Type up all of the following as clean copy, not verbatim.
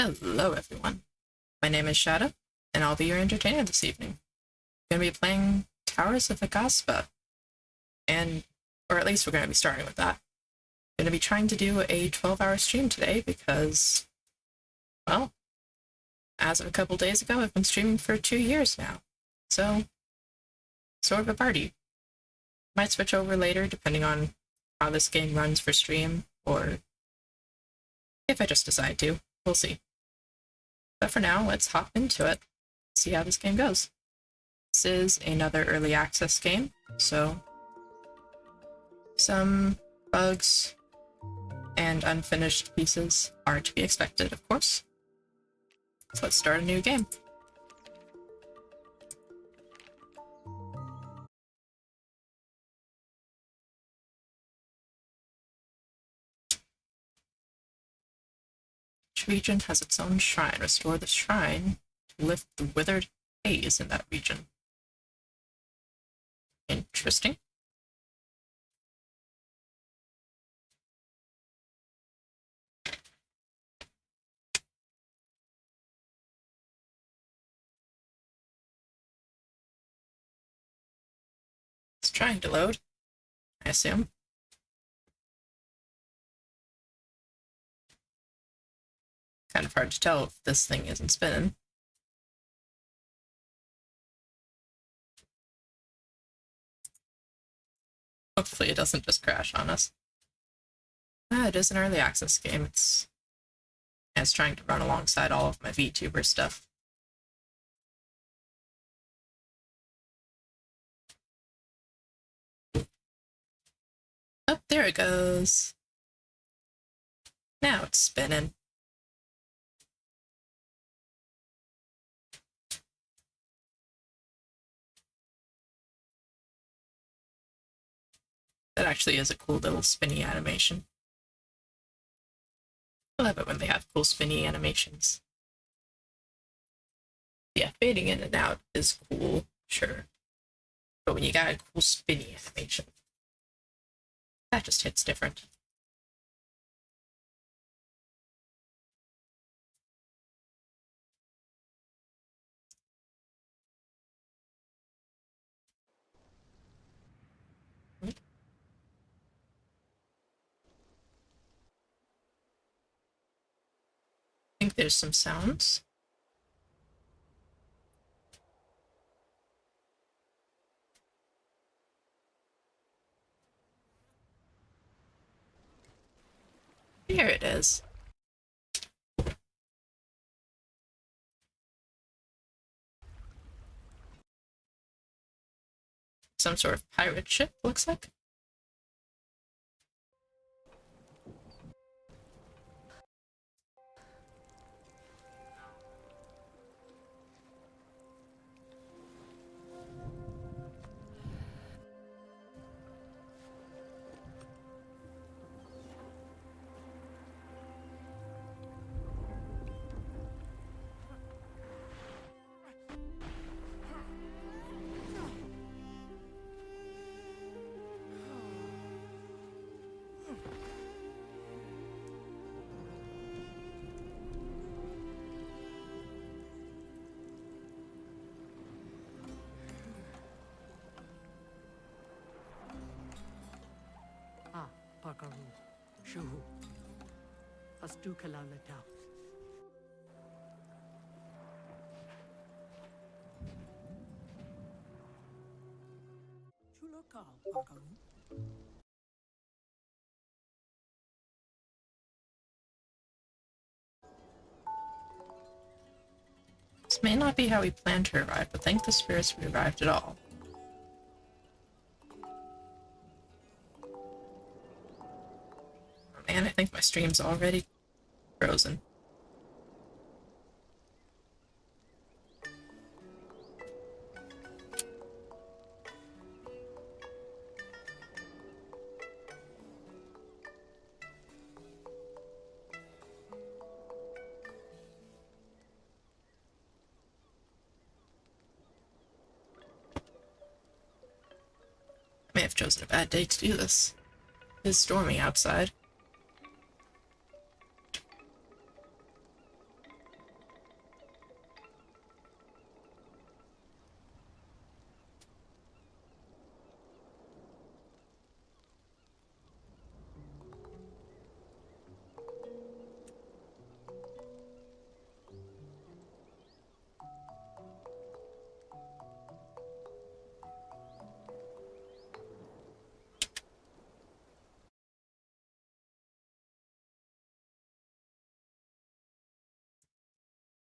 Hello, everyone. My name is Shadow, and I'll be your entertainer this evening. I'm going to be playing Towers of Aghasba, or at least we're going to be starting with that. I'm going to be trying to do a 12-hour stream today because, well, as of a couple days ago, I've been streaming for 2 years now. So, sort of a party. Might switch over later depending on how this game runs for stream, or if I just decide to. We'll see. But for now, let's hop into it, see how this game goes. This is another early access game, so some bugs and unfinished pieces are to be expected, of course. So let's start a new game. Each region has its own shrine. Restore the shrine to lift the withered haze in that region. Interesting. It's trying to load, I assume. Kind of hard to tell if this thing isn't spinning. Hopefully it doesn't just crash on us. It is an early access game. It's trying to run alongside all of my VTuber stuff. Oh, there it goes. Now it's spinning. That actually is a cool little spinny animation. I love it when they have cool spinny animations. Yeah, fading in and out is cool, sure. But when you got a cool spinny animation, that just hits different. I think there's some sounds. Here it is. Some sort of pirate ship, looks like. Pakaru, Shuhu, Astu Kalalata. Chulokal, Pakaru. This may not be how we planned to arrive, but thank the spirits we arrived at all. Oh man, I think my stream's already frozen. I may have chosen a bad day to do this. It is stormy outside.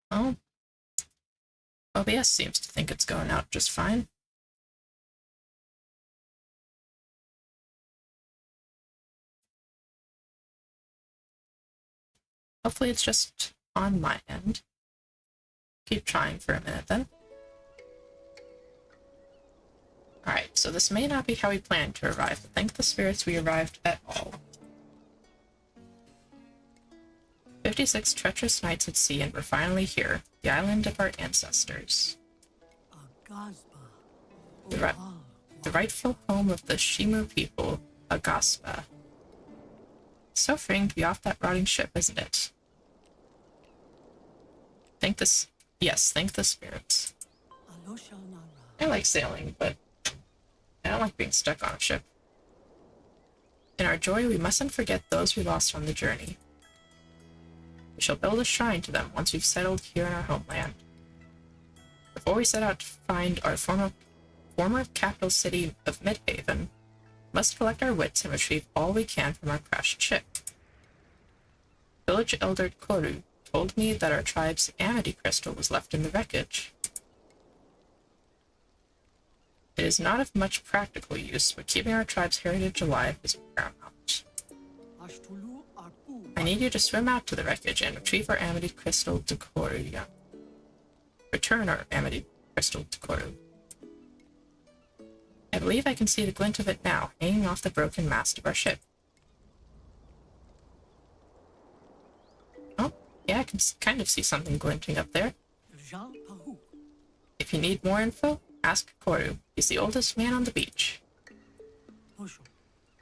Oh, OBS seems to think it's going out just fine. Hopefully it's just on my end. Keep trying for a minute then. Alright, so this may not be how we planned to arrive, but thank the spirits we arrived at all. 56 treacherous nights at sea and we're finally here, the island of our ancestors. Aghasba. The rightful home of the Shimu people, Aghasba. So freeing to be off that rotting ship, isn't it? Thank the spirits. I like sailing, but I don't like being stuck on a ship. In our joy, we mustn't forget those we lost on the journey. We shall build a shrine to them once we've settled here in our homeland. Before we set out to find our former capital city of Midhaven, we must collect our wits and retrieve all we can from our crashed ship. Village Elder Koru told me that our tribe's amity crystal was left in the wreckage. It is not of much practical use, but keeping our tribe's heritage alive is paramount. I need you to swim out to the wreckage and retrieve our amity crystal to Koru. Return our amity crystal to Koru. I believe I can see the glint of it now, hanging off the broken mast of our ship. Oh, yeah, I can kind of see something glinting up there. If you need more info, ask Koru. He's the oldest man on the beach.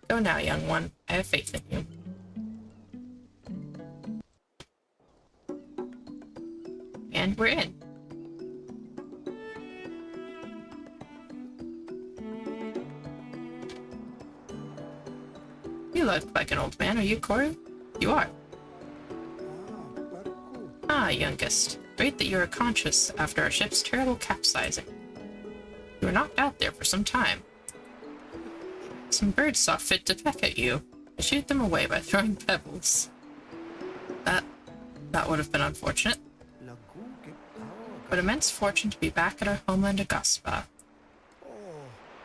Go now, young one. I have faith in you. And we're in. You look like an old man. Are you Koru? You are. Ah, youngest. Great that you are conscious after our ship's terrible capsizing. You were knocked out there for some time. Some birds saw fit to peck at you. I shoot them away by throwing pebbles. That would have been unfortunate. But immense fortune to be back at our homeland Aghasba.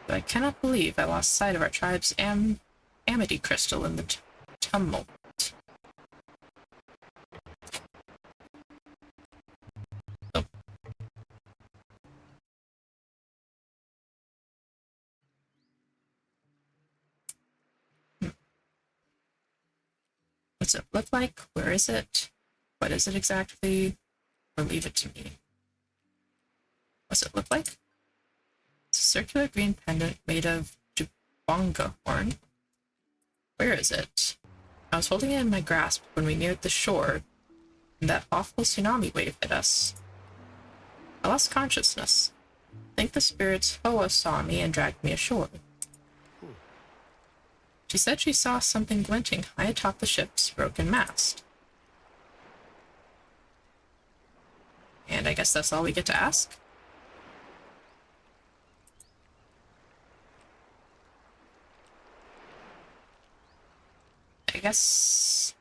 But I cannot believe I lost sight of our tribe's amity crystal in the tumult. Oh. What's it look like? Where is it? What is it exactly? Or leave it to me. What's it look like? It's a circular green pendant made of jabonga horn. Where is it? I was holding it in my grasp when we neared the shore, and that awful tsunami wave hit us. I lost consciousness. I think the spirits Hoa saw me and dragged me ashore. She said she saw something glinting high atop the ship's broken mast. And I guess that's all we get to ask? I guess...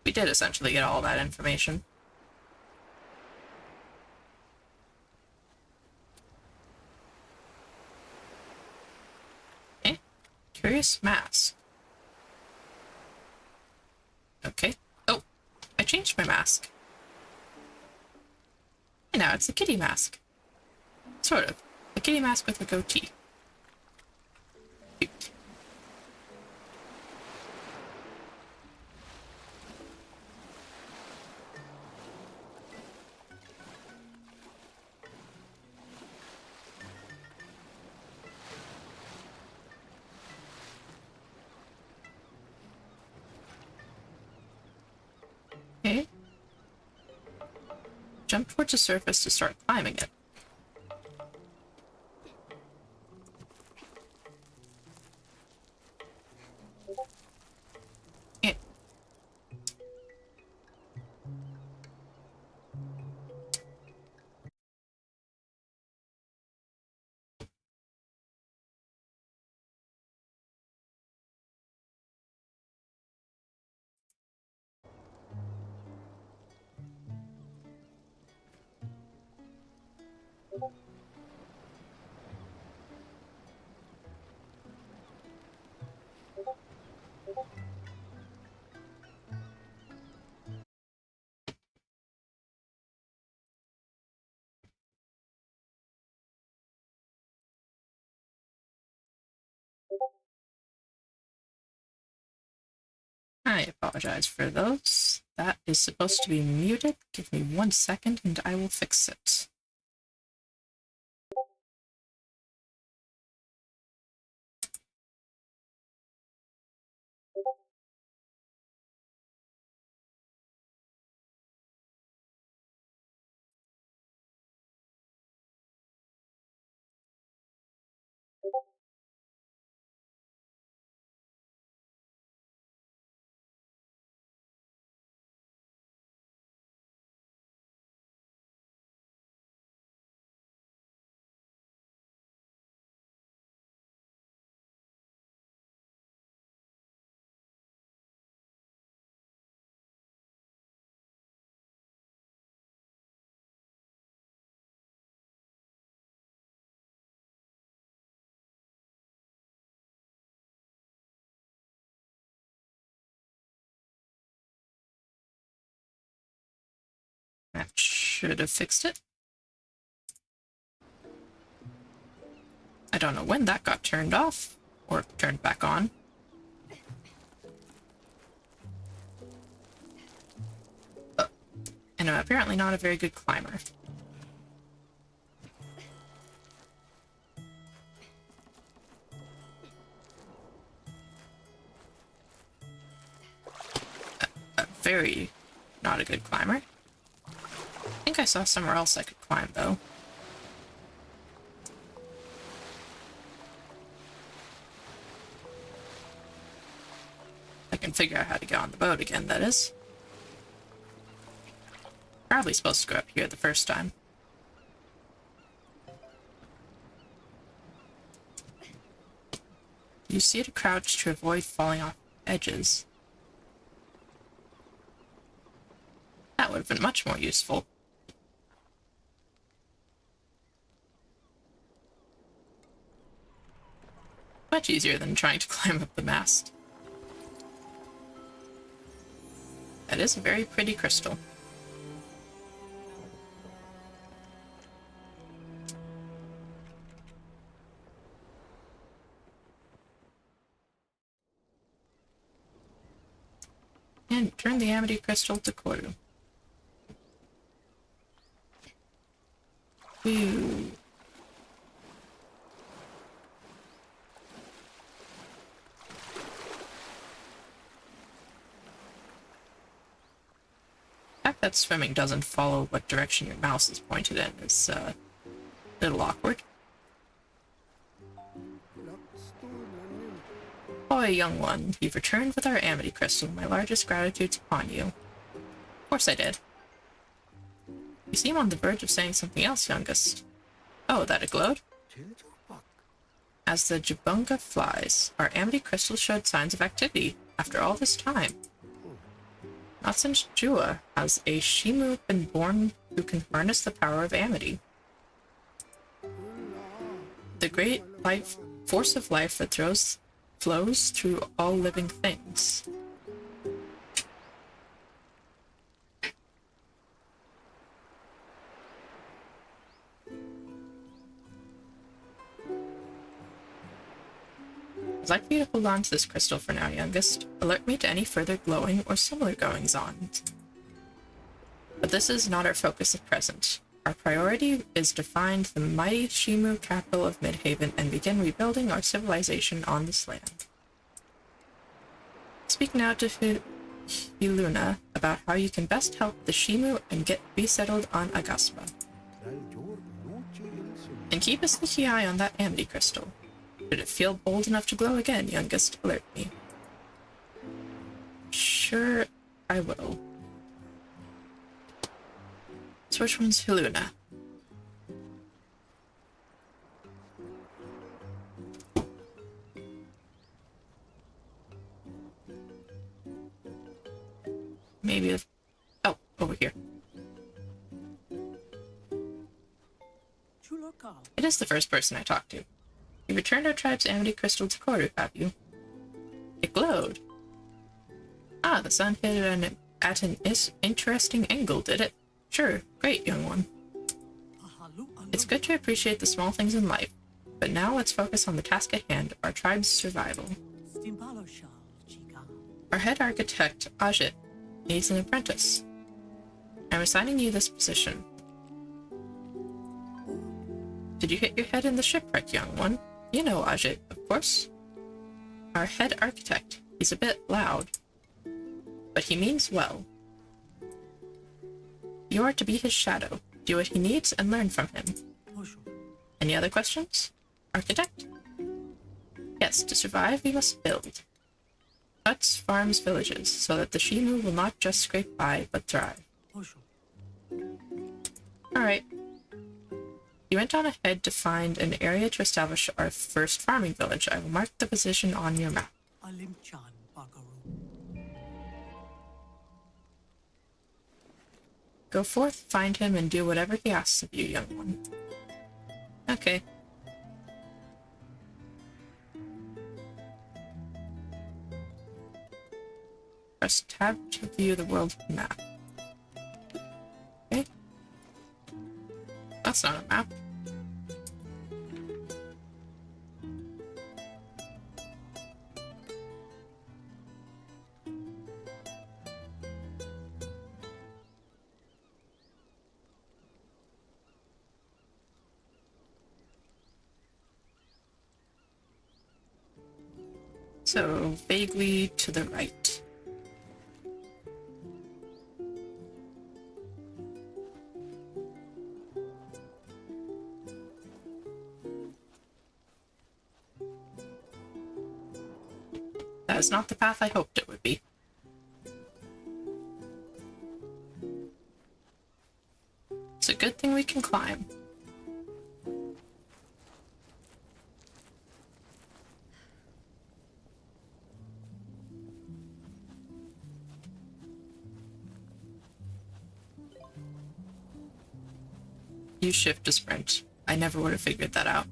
We did essentially get all that information. Curious mask. Okay. Oh, I changed my mask. And now it's a kitty mask. Sort of. A kitty mask with a goatee. Cute. Okay. Jump towards the surface to start climbing it. I apologize for those. That is supposed to be muted. Give me 1 second and I will fix it. That should have fixed it. I don't know when that got turned off or turned back on. And I'm apparently not a very good climber. Very not a good climber. I think I saw somewhere else I could climb, though. I can figure out how to get on the boat again, that is. Probably supposed to go up here the first time. You see to crouch to avoid falling off edges. That would have been much more useful. Much easier than trying to climb up the mast. That is a very pretty crystal. And turn the amity crystal to Koru. Ooh. The fact that swimming doesn't follow what direction your mouse is pointed in is a little awkward. Boy, young one, you've returned with our amity crystal. My largest gratitude's upon you. Of course I did. You seem on the verge of saying something else, youngest. Oh, that it glowed? As the Jabunga flies, our amity crystal showed signs of activity after all this time. Not since Jua has a Shimu been born who can harness the power of amity. The great life force of life that flows through all living things. I'd like for you to hold on to this crystal for now, youngest. Alert me to any further glowing or similar goings-on. But this is not our focus at present. Our priority is to find the mighty Shimu capital of Midhaven and begin rebuilding our civilization on this land. Speak now to Hiluna about how you can best help the Shimu and get resettled on Aghasba. And keep a sneaky eye on that amity crystal. Should it feel bold enough to glow again, youngest, alert me. Sure, I will. So which one's Hiluna? Maybe... Oh, over here. It is the first person I talked to. You returned our tribe's amity crystal to Koru, have you? It glowed. Ah, the sun hit it at an interesting angle, did it? Sure, great, young one. It's good to appreciate the small things in life, but now let's focus on the task at hand, our tribe's survival. Our head architect, Ajit, needs an apprentice. I'm assigning you this position. Did you hit your head in the shipwreck, young one? You know Ajit, of course. Our head architect. He's a bit loud, but he means well. You are to be his shadow. Do what he needs and learn from him. Any other questions? Architect? Yes, to survive, we must build. Huts, farms, villages, so that the Shimu will not just scrape by, but thrive. Alright. You went on ahead to find an area to establish our first farming village. I will mark the position on your map. Go forth, find him, and do whatever he asks of you, young one. Okay. Press tab to view the world map. Okay. That's not a map. So, vaguely to the right. That is not the path I hoped it would be. It's a good thing we can climb. Use shift to sprint. I never would have figured that out.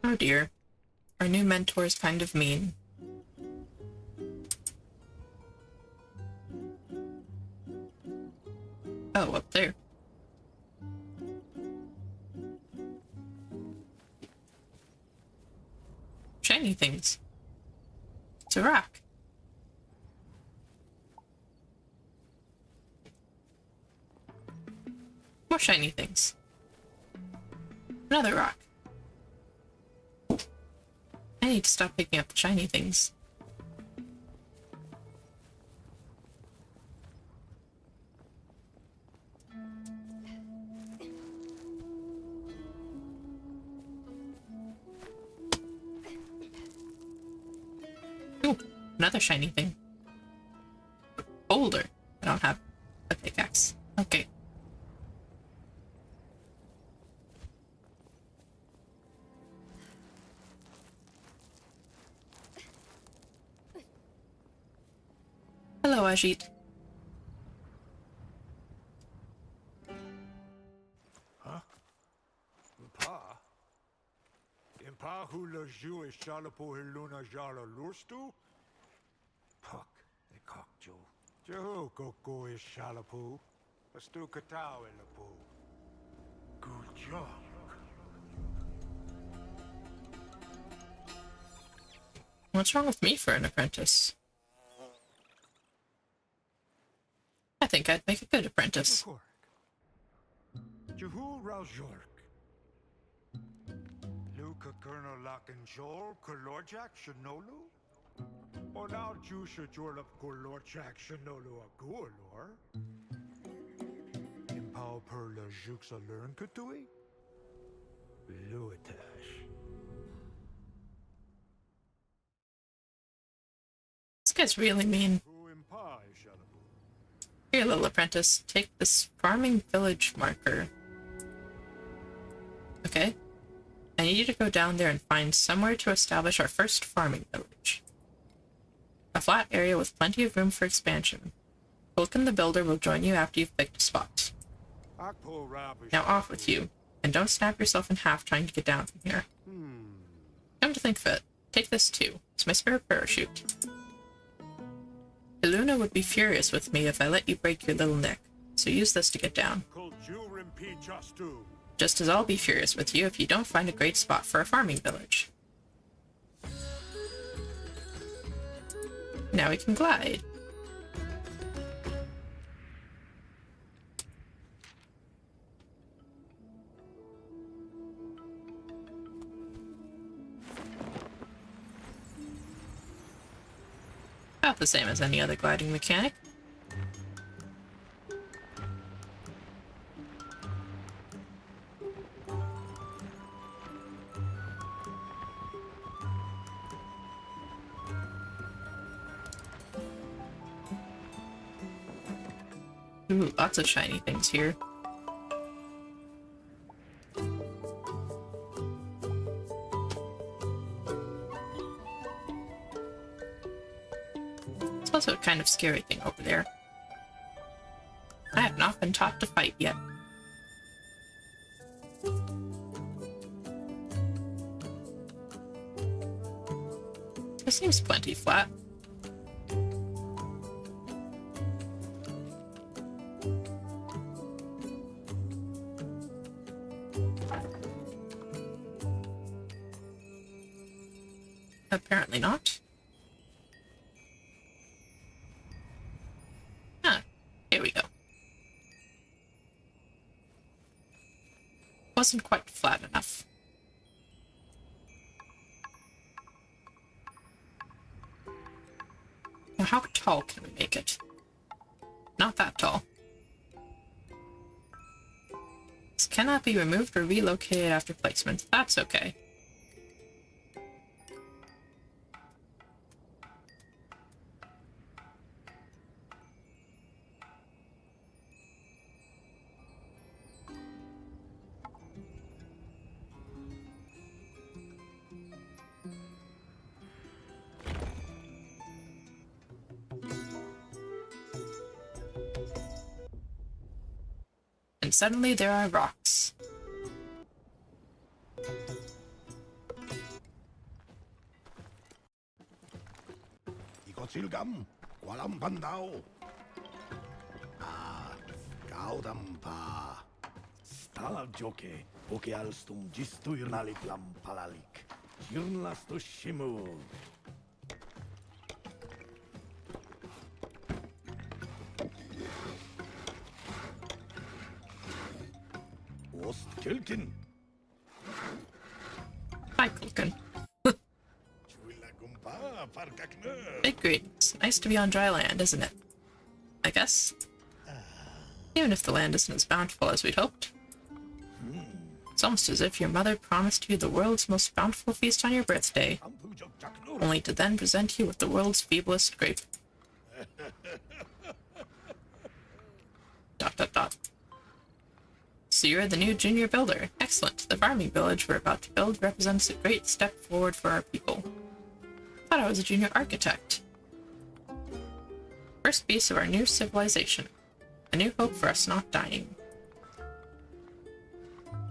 Oh dear. Our new mentor is kind of mean. Oh, up there. Shiny things. It's a rock. More shiny things. Another rock. I need to stop picking up the shiny things. Ooh, another shiny thing. Boulder. I don't have a pickaxe. Okay. Hello, Ajit. Huh? Pa? Impa hula ju is shalapo hiluna jala lurstu? Puck, the cock Joe. Jehu koko is shalapo. Astu katao ilapo. Good job. What's wrong with me for an apprentice? I think I'd make a good apprentice. Jehu Raljork. Luka Colonel Lakin Joel, Kolorjak Shanolu? Or now Jusha Jorlap Kolorjak Shanolu Agulor? Impa Now per le jux a learn que tui? Luitash. This guy's really mean. Who impai, Shadabu? Here, little apprentice, take this farming village marker. Okay. I need you to go down there and find somewhere to establish our first farming village. A flat area with plenty of room for expansion. Vulcan the Builder will join you after you've picked a spot. Now off with you, and don't snap yourself in half trying to get down from here. Come to think of it, take this too. It's my spare parachute. Iluna would be furious with me if I let you break your little neck, so use this to get down. Just as I'll be furious with you if you don't find a great spot for a farming village. Now we can glide. About the same as any other gliding mechanic. Ooh, lots of shiny things here. There's also a kind of scary thing over there. I have not been taught to fight yet. It seems plenty flat. Apparently not. Ah, here we go. Wasn't quite flat enough. Now, how tall can we make it? Not that tall. This cannot be removed or relocated after placement. That's okay. And suddenly there are rocks. Ikotilgam, walang bandao. Ah, gaudampa. Stala joke, poke alstum gistuirnalik lam palalik. Jirnlasto shimu. Ost kilkin. Hi, Kulkin. Big greetings. Nice to be on dry land, isn't it? I guess. Even if the land isn't as bountiful as we'd hoped. It's almost as if your mother promised you the world's most bountiful feast on your birthday, only to then present you with the world's feeblest grape. Dot dot dot. So you're the new junior builder. Excellent. The farming village we're about to build represents a great step forward for our people. Thought I was a junior architect. First piece of our new civilization. A new hope for us not dying.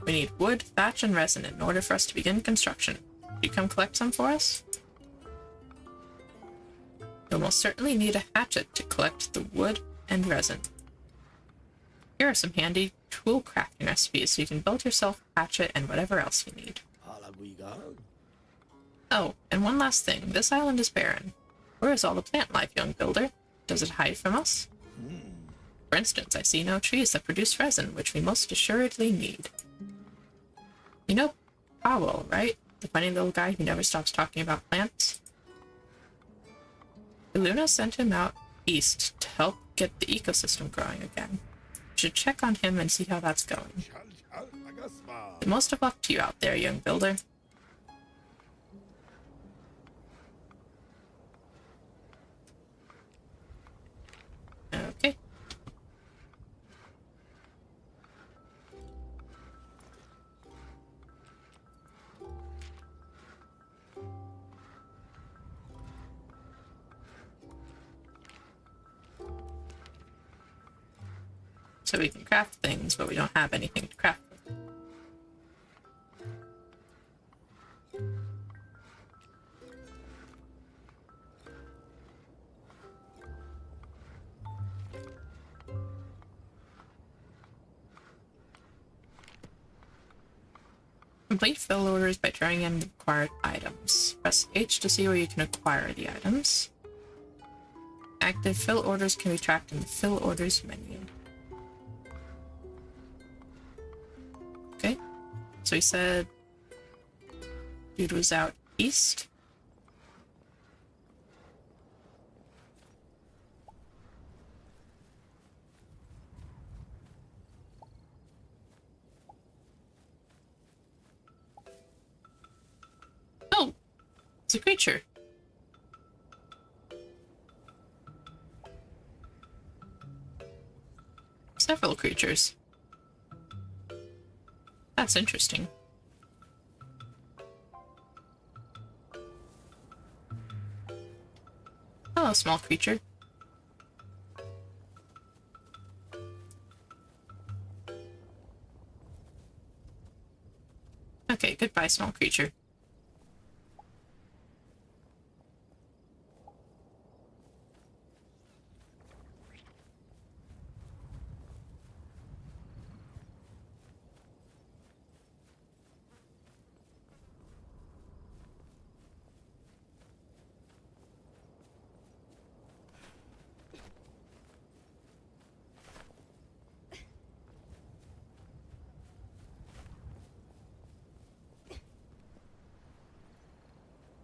We need wood, thatch, and resin in order for us to begin construction. Could you come collect some for us? You'll most certainly need a hatchet to collect the wood and resin. Here are some handy tool crafting recipes so you can build yourself a hatchet and whatever else you need. Oh, and one last thing. This island is barren. Where is all the plant life, young builder? Does it hide from us? For instance, I see no trees that produce resin, which we most assuredly need. You know Powell, right? The funny little guy who never stops talking about plants? Iluna sent him out east to help get the ecosystem growing again. should check on him and see how that's going. Towers of Aghasba. The most of luck to you out there, young builder. Okay. So we can craft things, but we don't have anything to craft with. Complete fill orders by drawing in the required items. Press H to see where you can acquire the items. Active fill orders can be tracked in the fill orders menu. Okay, so he said dude was out east. Oh, it's a creature. Several creatures. That's interesting. Hello, small creature. Okay, goodbye, small creature.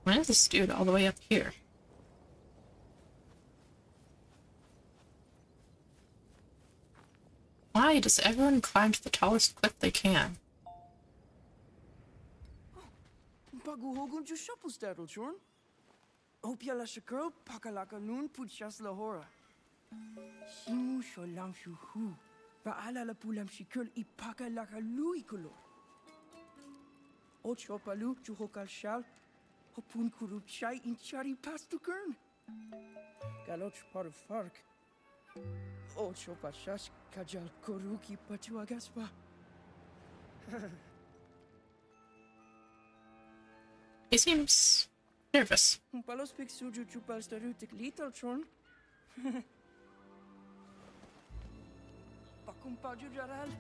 Why is this dude all the way up here? Why does everyone climb to the tallest cliff they can? Paguhogun Jushapu Staddle, Chorn. Opia la Shakro, Pakalaka Noon, Puchas Lahora. Simu Sholam Shuhu, Baala la Pulam Shikul, Ipaka Laka Luikolo. Ochopalu, Juhokal Shal, Hopun Kurup Chai in Chari Pastu Kern. Galoch part of Fark. Ochopashash, Kajal Koruki Patu Aghasba. He seems nervous. Palos Pik Suju Chupal Starutik Little Chorn. Pakumpaju Jaral.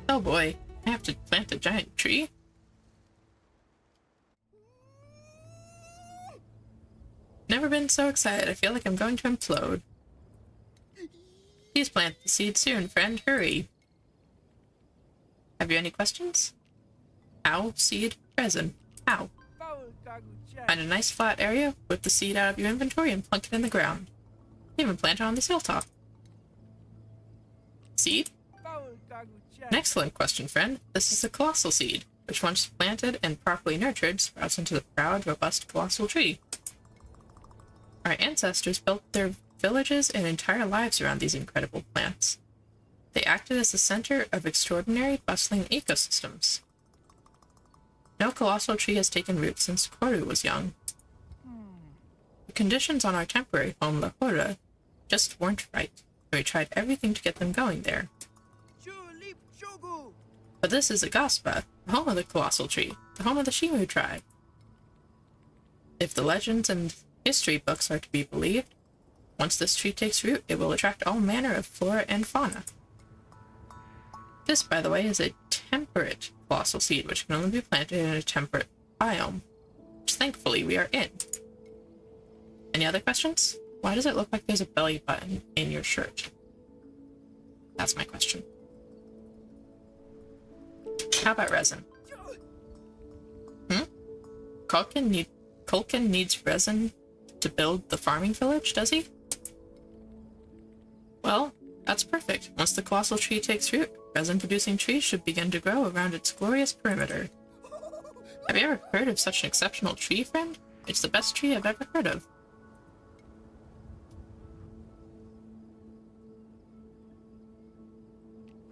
Oh boy, I have to plant a giant tree? Never been so excited. I feel like I'm going to implode. Please plant the seed soon, friend. Hurry. Have you any questions? How? Seed? Resin. How? Find a nice flat area, whip the seed out of your inventory, and plunk it in the ground. Even plant it on this hilltop. Seed? An excellent question, friend. This is a colossal seed, which once planted and properly nurtured, sprouts into the proud, robust, colossal tree. Our ancestors built their villages and entire lives around these incredible plants. They acted as the center of extraordinary, bustling ecosystems. No colossal tree has taken root since Koru was young. The conditions on our temporary home, Lahora, just weren't right, and we tried everything to get them going there. But this is Aghasba, the home of the colossal tree, the home of the Shimu tribe. If the legends and history books are to be believed, once this tree takes root, it will attract all manner of flora and fauna. This, by the way, is a temperate colossal seed, which can only be planted in a temperate biome, which thankfully we are in. Any other questions? Why does it look like there's a belly button in your shirt? That's my question. How about resin? Culkin needs resin to build the farming village, does he? Well, That's perfect. Once the colossal tree takes root, resin-producing trees should begin to grow around its glorious perimeter. Have you ever heard of such an exceptional tree, friend? It's the best tree I've ever heard of.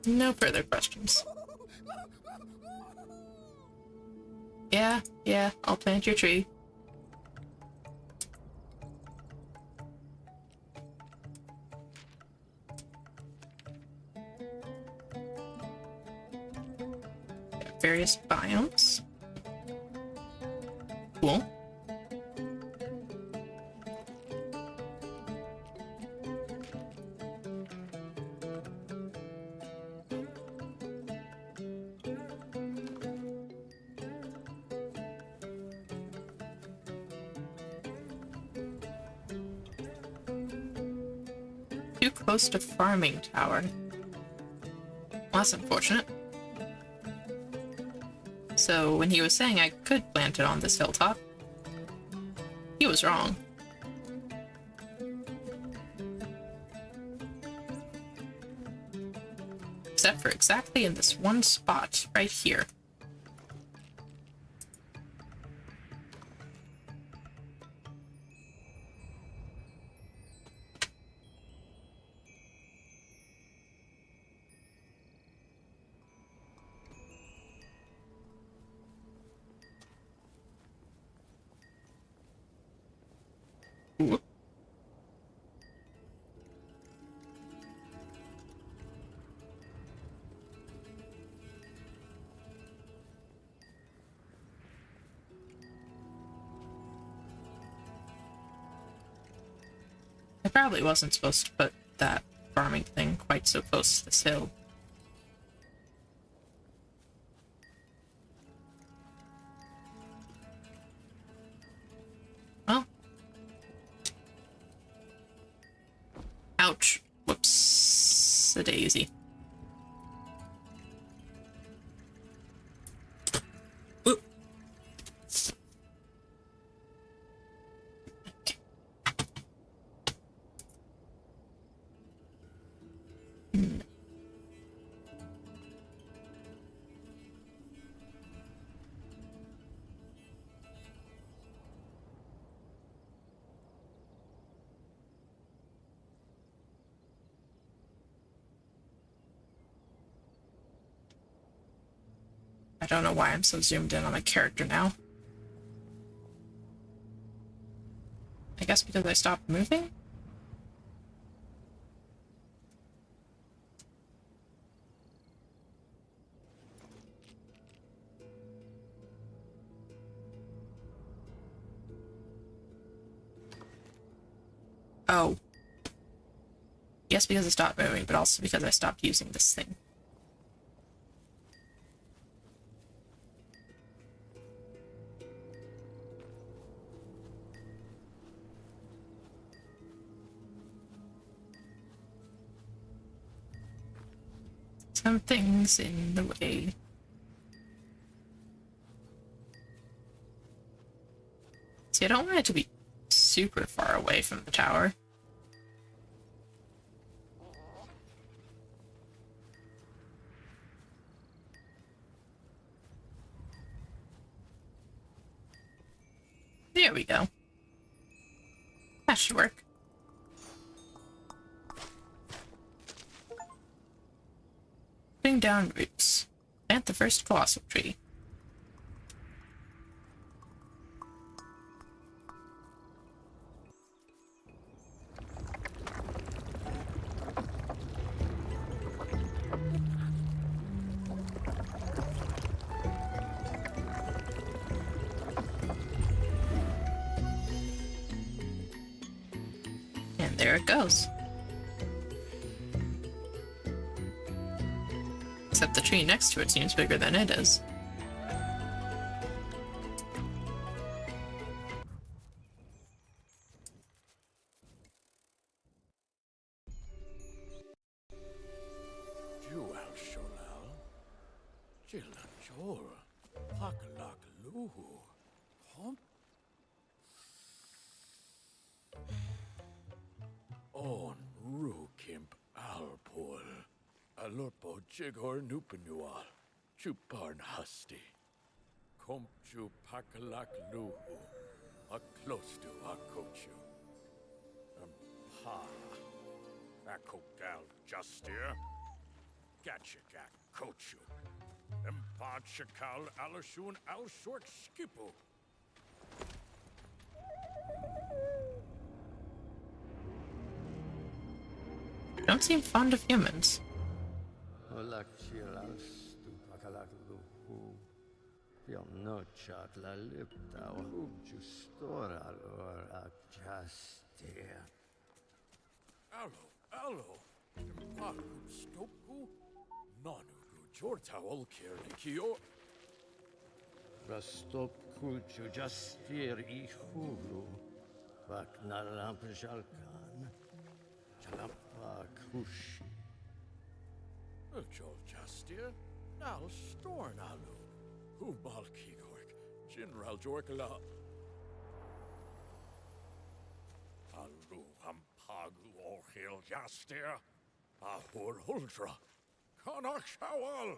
No further questions. Yeah, I'll plant your tree. Various biomes. Cool. Too close to farming tower. Well, that's unfortunate. So when he was saying I could plant it on this hilltop, he was wrong. Except for exactly in this one spot right here. Ooh. I probably wasn't supposed to put that farming thing quite so close to this hill. Well. Ouch. Whoops. A daisy. Ooh. Okay. I don't know why I'm so zoomed in on my character now. I guess because I stopped moving? Oh. Yes, because I stopped moving, but also because I stopped using this thing. Something's in the way. See, I don't want it to be super far away from the tower. There we go. That should work. Putting down roots. Plant the first colossal tree. And there it goes. Except the tree next to it seems bigger than it is. Jewel Sholal. Jilanjor. Pakalakaluhu. Hump. On Rukimp Alp. Alorpo jigor nupanual. Chuparn husty. Komchu pakalak luhu. A close to a kochu. Pa. Akokal justia. Gatchagak kochu. Empad shakal alashun al short skipu. You don't seem fond of humans. Allo. Empaku stoku. Nonugu jortawal kirikio. Rastop kulchu jastir ihulu. Vaknalampjalkan. Chalapa kushi. Jol justia. Nal storn alu. Hubal kigork. General jorkala. Alu hampagu orhil jastia. Ahur ultra. Kanak shawal.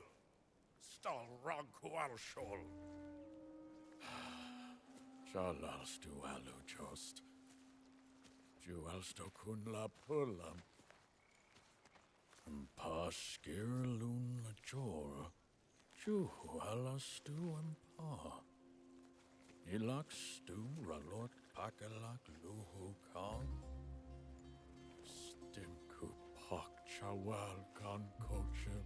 Stal ranku al shol. Shalals tu alu jost. Juals to kun la pulam. Paskir lun la jor. Ju alas tu empa. Ilax tu ralot pakalak luhu kan. Stimku pak chawal kan kochen.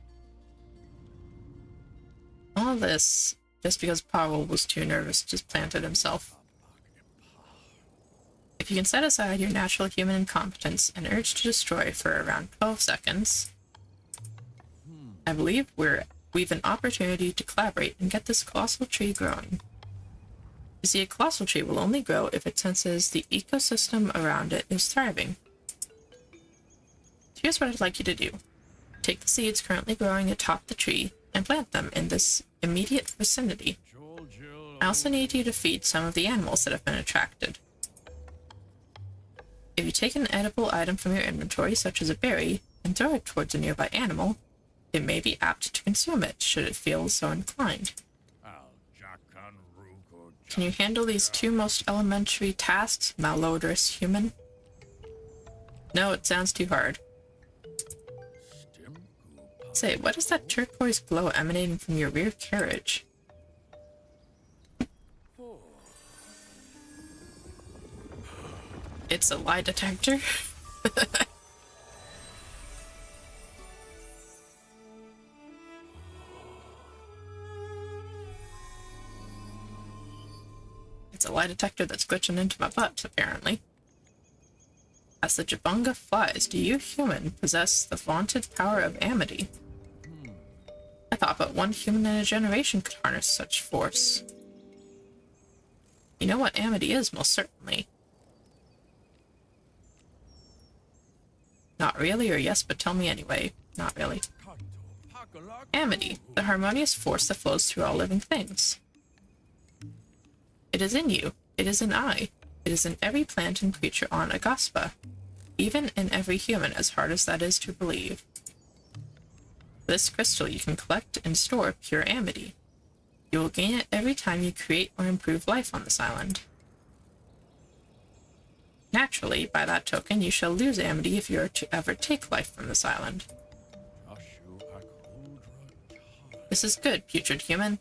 All this just because Pavel was too nervous to just planted himself. If you can set aside your natural human incompetence and urge to destroy for around 12 seconds, I believe we've an opportunity to collaborate and get this colossal tree growing. You see, a colossal tree will only grow if it senses the ecosystem around it is thriving. So here's what I'd like you to do. Take the seeds currently growing atop the tree and plant them in this immediate vicinity. I also need you to feed some of the animals that have been attracted. If you take an edible item from your inventory, such as a berry, and throw it towards a nearby animal, it may be apt to consume it, should it feel so inclined. Can you handle these two most elementary tasks, malodorous human? No, it sounds too hard. Say, what is that turquoise glow emanating from your rear carriage? It's a lie detector. It's a lie detector that's glitching into my butt, apparently. As the Jabunga flies, do you, human, possess the vaunted power of amity? I thought but one human in a generation could harness such force. You know what amity is, most certainly. Not really, or yes, but tell me anyway. Not really. Amity, the harmonious force that flows through all living things. It is in you. It is in I. It is in every plant and creature on Aghasba. Even in every human, as hard as that is to believe. This crystal you can collect and store pure amity. You will gain it every time you create or improve life on this island. Naturally, by that token, you shall lose amity if you are to ever take life from this island. This is good, putrid human.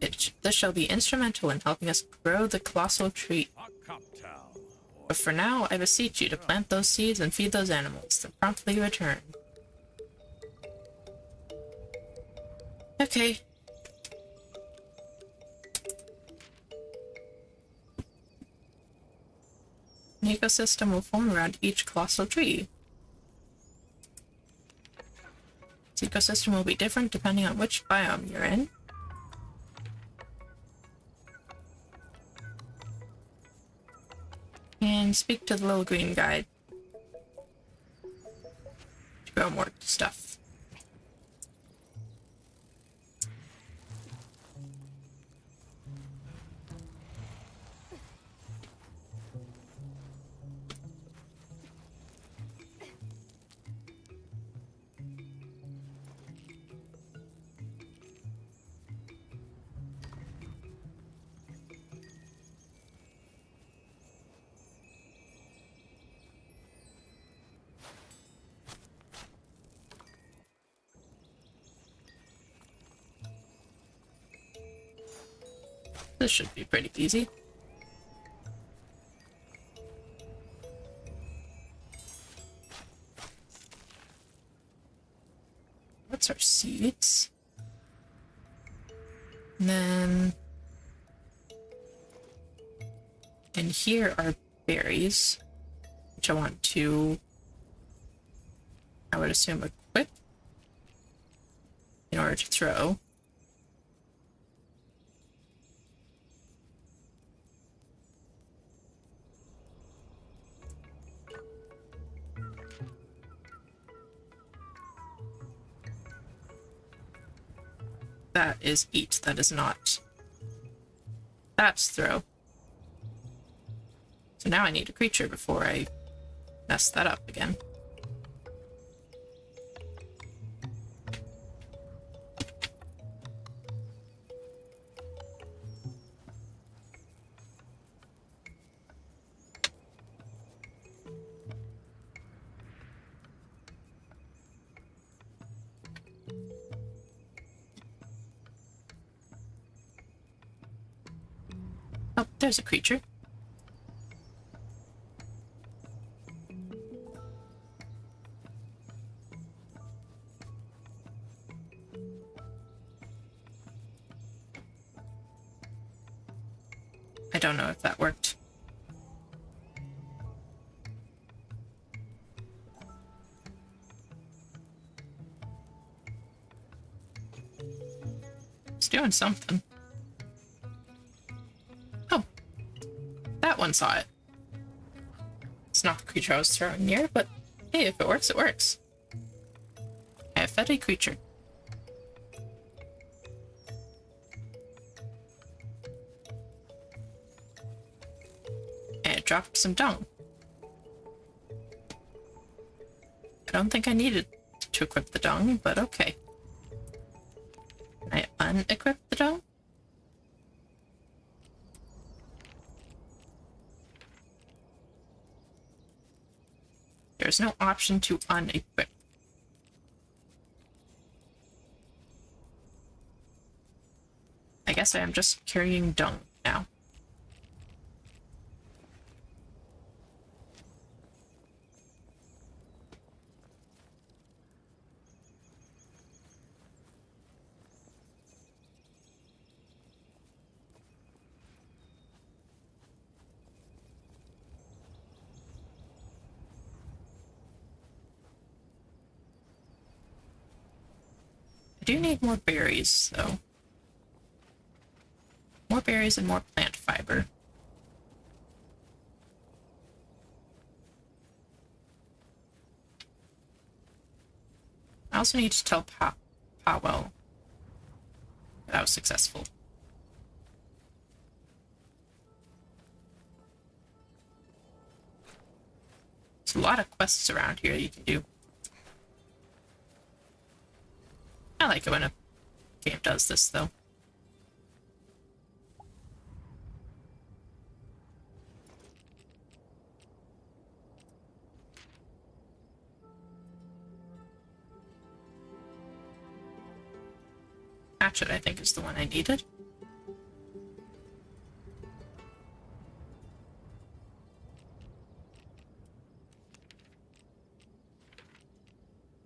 This shall be instrumental in helping us grow the colossal tree. But for now, I beseech you to plant those seeds and feed those animals, then promptly return. Okay. An ecosystem will form around each colossal tree. This ecosystem will be different depending on which biome you're in. And speak to the little green guy to grow more stuff. this should be pretty easy. What's our seeds? And then in here are berries, which I want to, I would assume, equip in order to throw. That is eat, that is not. That's throw. So now I need a creature before I mess that up again. Oh, there's a creature. I don't know if that worked. It's doing something. Oh, that one saw it. It's not the creature I was throwing near, but hey, if it works, it works. I have fed a creature. And it dropped some dung. I don't think I needed to equip the dung, but okay. Can I unequip the dung? There's no option to unequip. I guess I am just carrying dung now. I do need more berries, though. More berries and more plant fiber. I also need to tell Powell that I was successful. There's a lot of quests around here you can do. I like it when a game does this, though. Hatchet, I think, is the one I needed.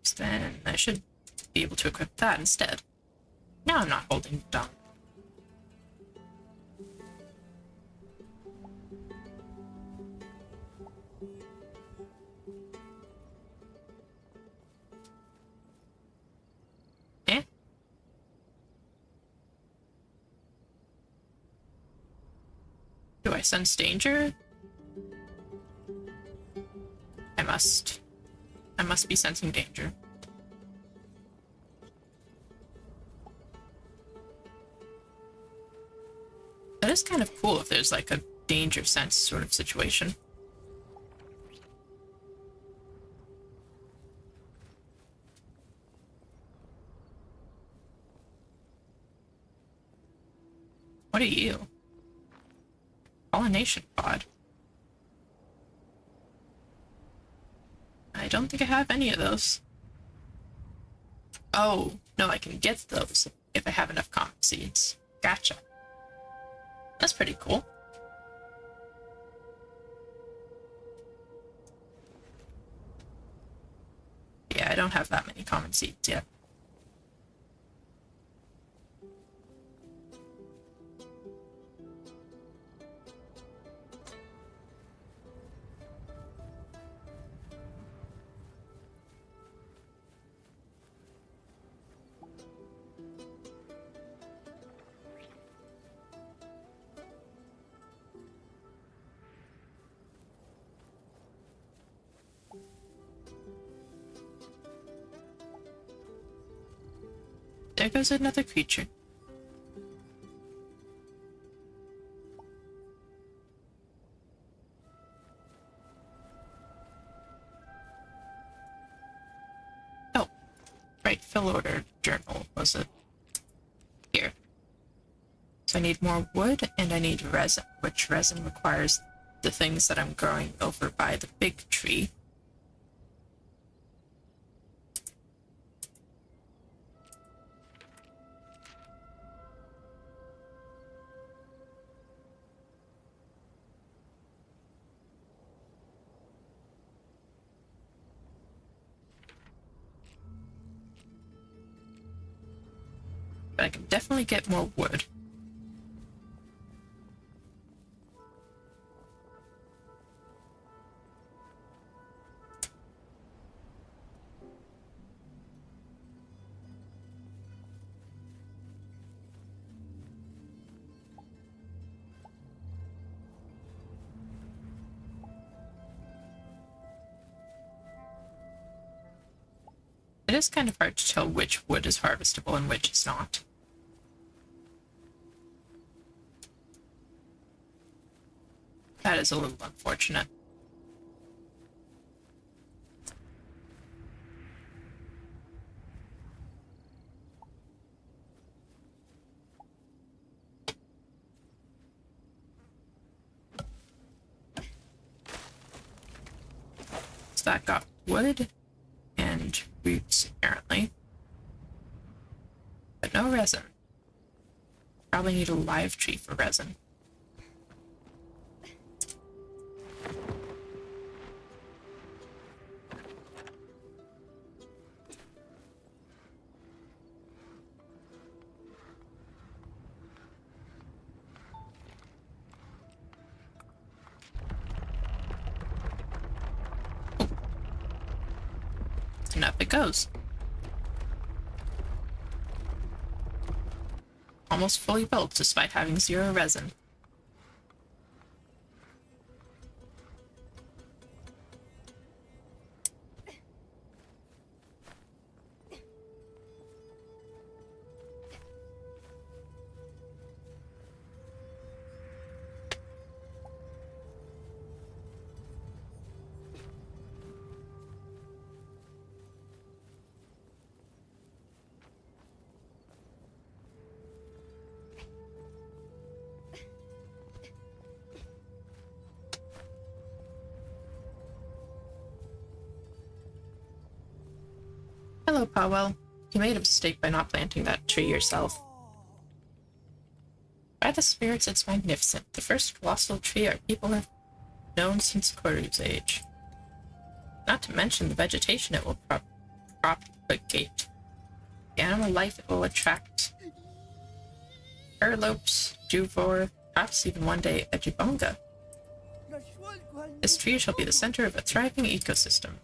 So then I should be able to equip that instead. Now I'm not holding dung. Eh? Do I sense danger? I must. I must be sensing danger. That is kind of cool if there's like a danger sense sort of situation. What are you? Pollination pod. I don't think I have any of those. Oh, no, I can get those if I have enough common seeds. Gotcha. That's pretty cool. Yeah, I don't have that many common seeds yet. There goes another creature. Oh, right, fill order journal, was it? Here. So I need more wood and I need resin, which resin requires the things that I'm growing over by the big tree. But I can definitely get more wood. It is kind of hard to tell which wood is harvestable and which is not. That is a little unfortunate. So that got wood and roots, apparently. But no resin. Probably need a live tree for resin. And up it goes. Almost fully built despite having 0 resin. Hello, Powell. You made a mistake by not planting that tree yourself. By the spirits, it's magnificent. The first colossal tree our people have known since Koru's age. Not to mention the vegetation it will propagate. The animal life it will attract. Erlopes, Juvor, perhaps even one day a Jibonga. This tree shall be the center of a thriving ecosystem.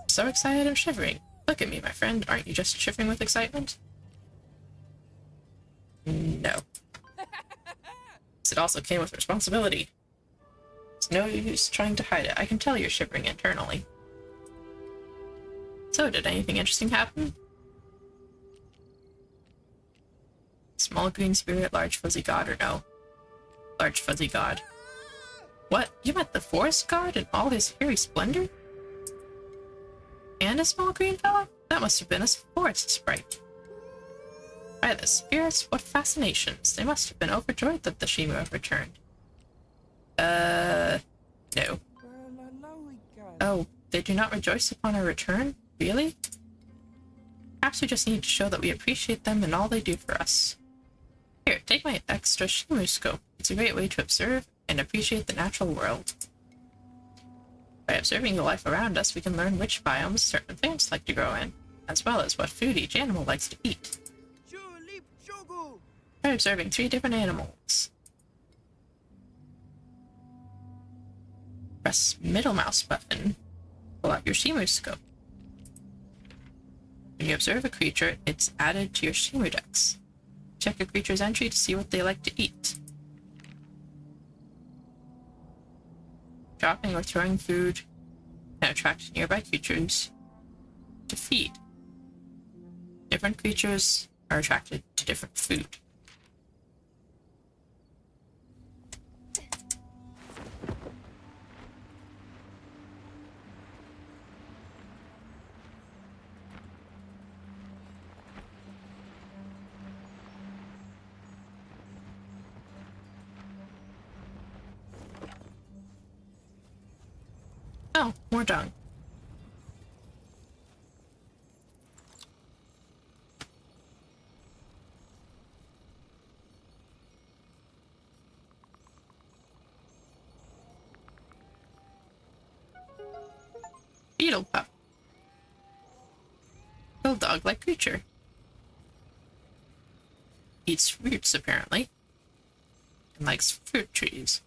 So excited I'm shivering. Look at me, my friend. Aren't you just shivering with excitement? No. It also came with responsibility. It's no use trying to hide it. I can tell you're shivering internally. So, did anything interesting happen? Small green spirit, large fuzzy god, or no? Large fuzzy god. What? You met the forest god in all his hairy splendor? And a small green fellow? That must have been a forest sprite. By the spirits, what fascinations. They must have been overjoyed that the Shimu have returned. No. Oh, they do not rejoice upon our return? Really? Perhaps we just need to show that we appreciate them and all they do for us. Here, take my extra Shimu scope. It's a great way to observe and appreciate the natural world. By observing the life around us, we can learn which biomes certain plants like to grow in, as well as what food each animal likes to eat. Try observing 3 different animals. Press middle mouse button. Pull out your Shimu scope. When you observe a creature, it's added to your Shimu Dex. Check a creature's entry to see what they like to eat. Dropping or throwing food can attract nearby creatures to feed. Different creatures are attracted to different food. Oh, more dung. Beetle pup. Little dog-like creature. Eats roots, apparently. And likes fruit trees.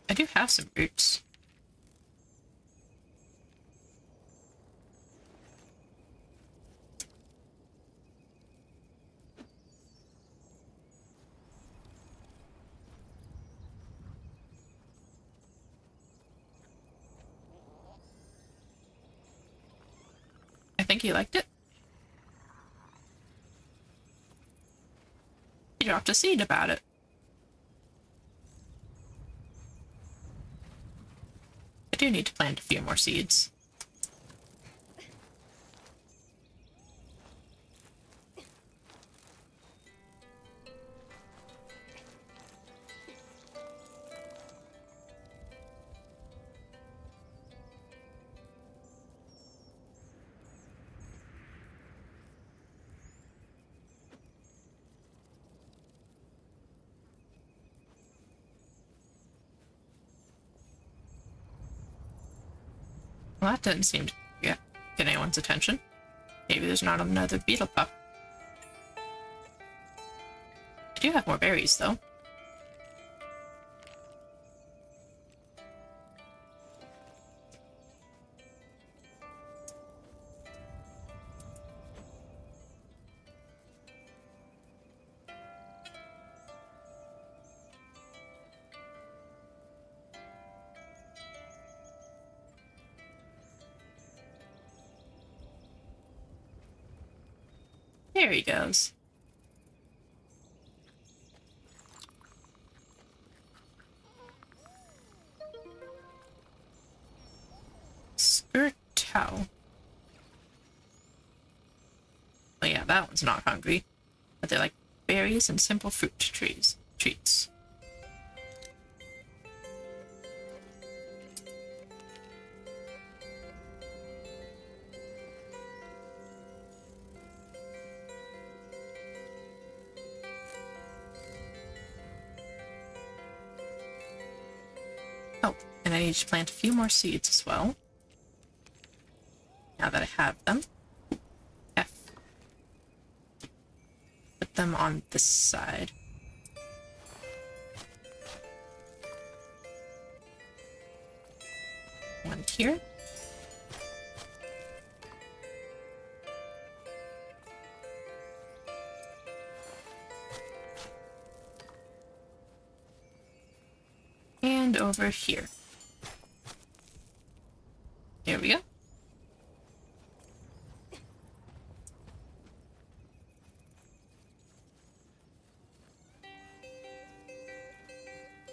I do have some roots. I think he liked it. He dropped a seed about it. I do need to plant a few more seeds. Well, that didn't seem to get anyone's attention. Maybe there's not another beetle pup. I do have more berries, though. There he goes. Skirtow. Oh yeah, that one's not hungry. But they like berries and simple fruit treats. Oh, and I need to plant a few more seeds as well. Now that I have them. F. Put them on this side. One here. And over here. There we go.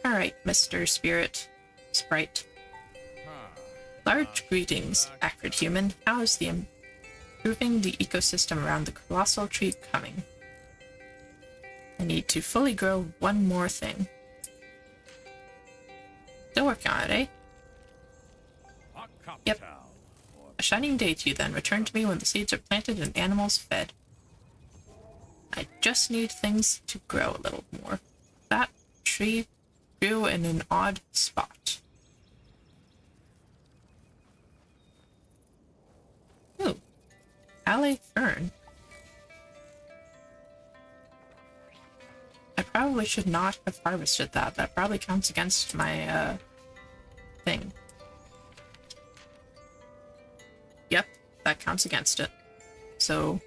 Alright, Mr. Sprite. Large greetings, acrid human. How is the improving the ecosystem around the colossal tree coming? I need to fully grow one more thing. Still working on it, eh? Yep. A shining day to you then. Return to me when the seeds are planted and animals fed. I just need things to grow a little more. That tree grew in an odd spot. Ooh. Alley fern. I probably should not have harvested that. That probably counts against my, thing. Yep, that counts against it. So...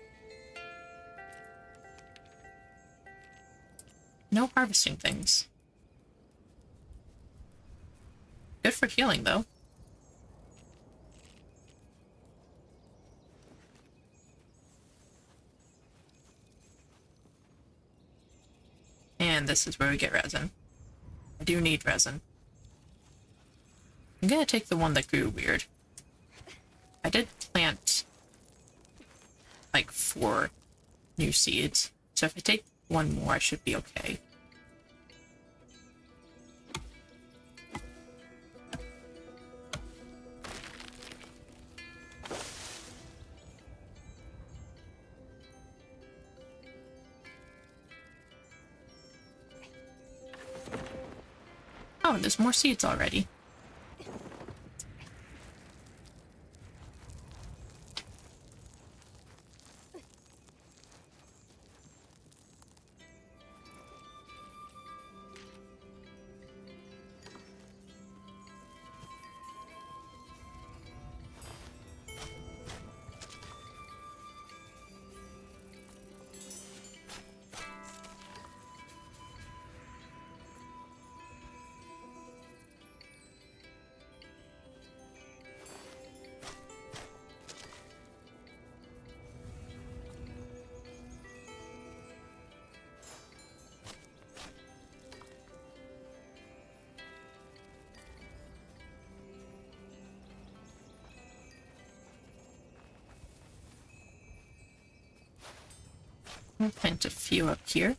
no harvesting things. Good for healing, though. And this is where we get resin. I do need resin. I'm gonna take the one that grew weird. I did plant like 4 new seeds, so if I take one more, I should be okay. Oh, there's more seeds already. I'll plant a few up here.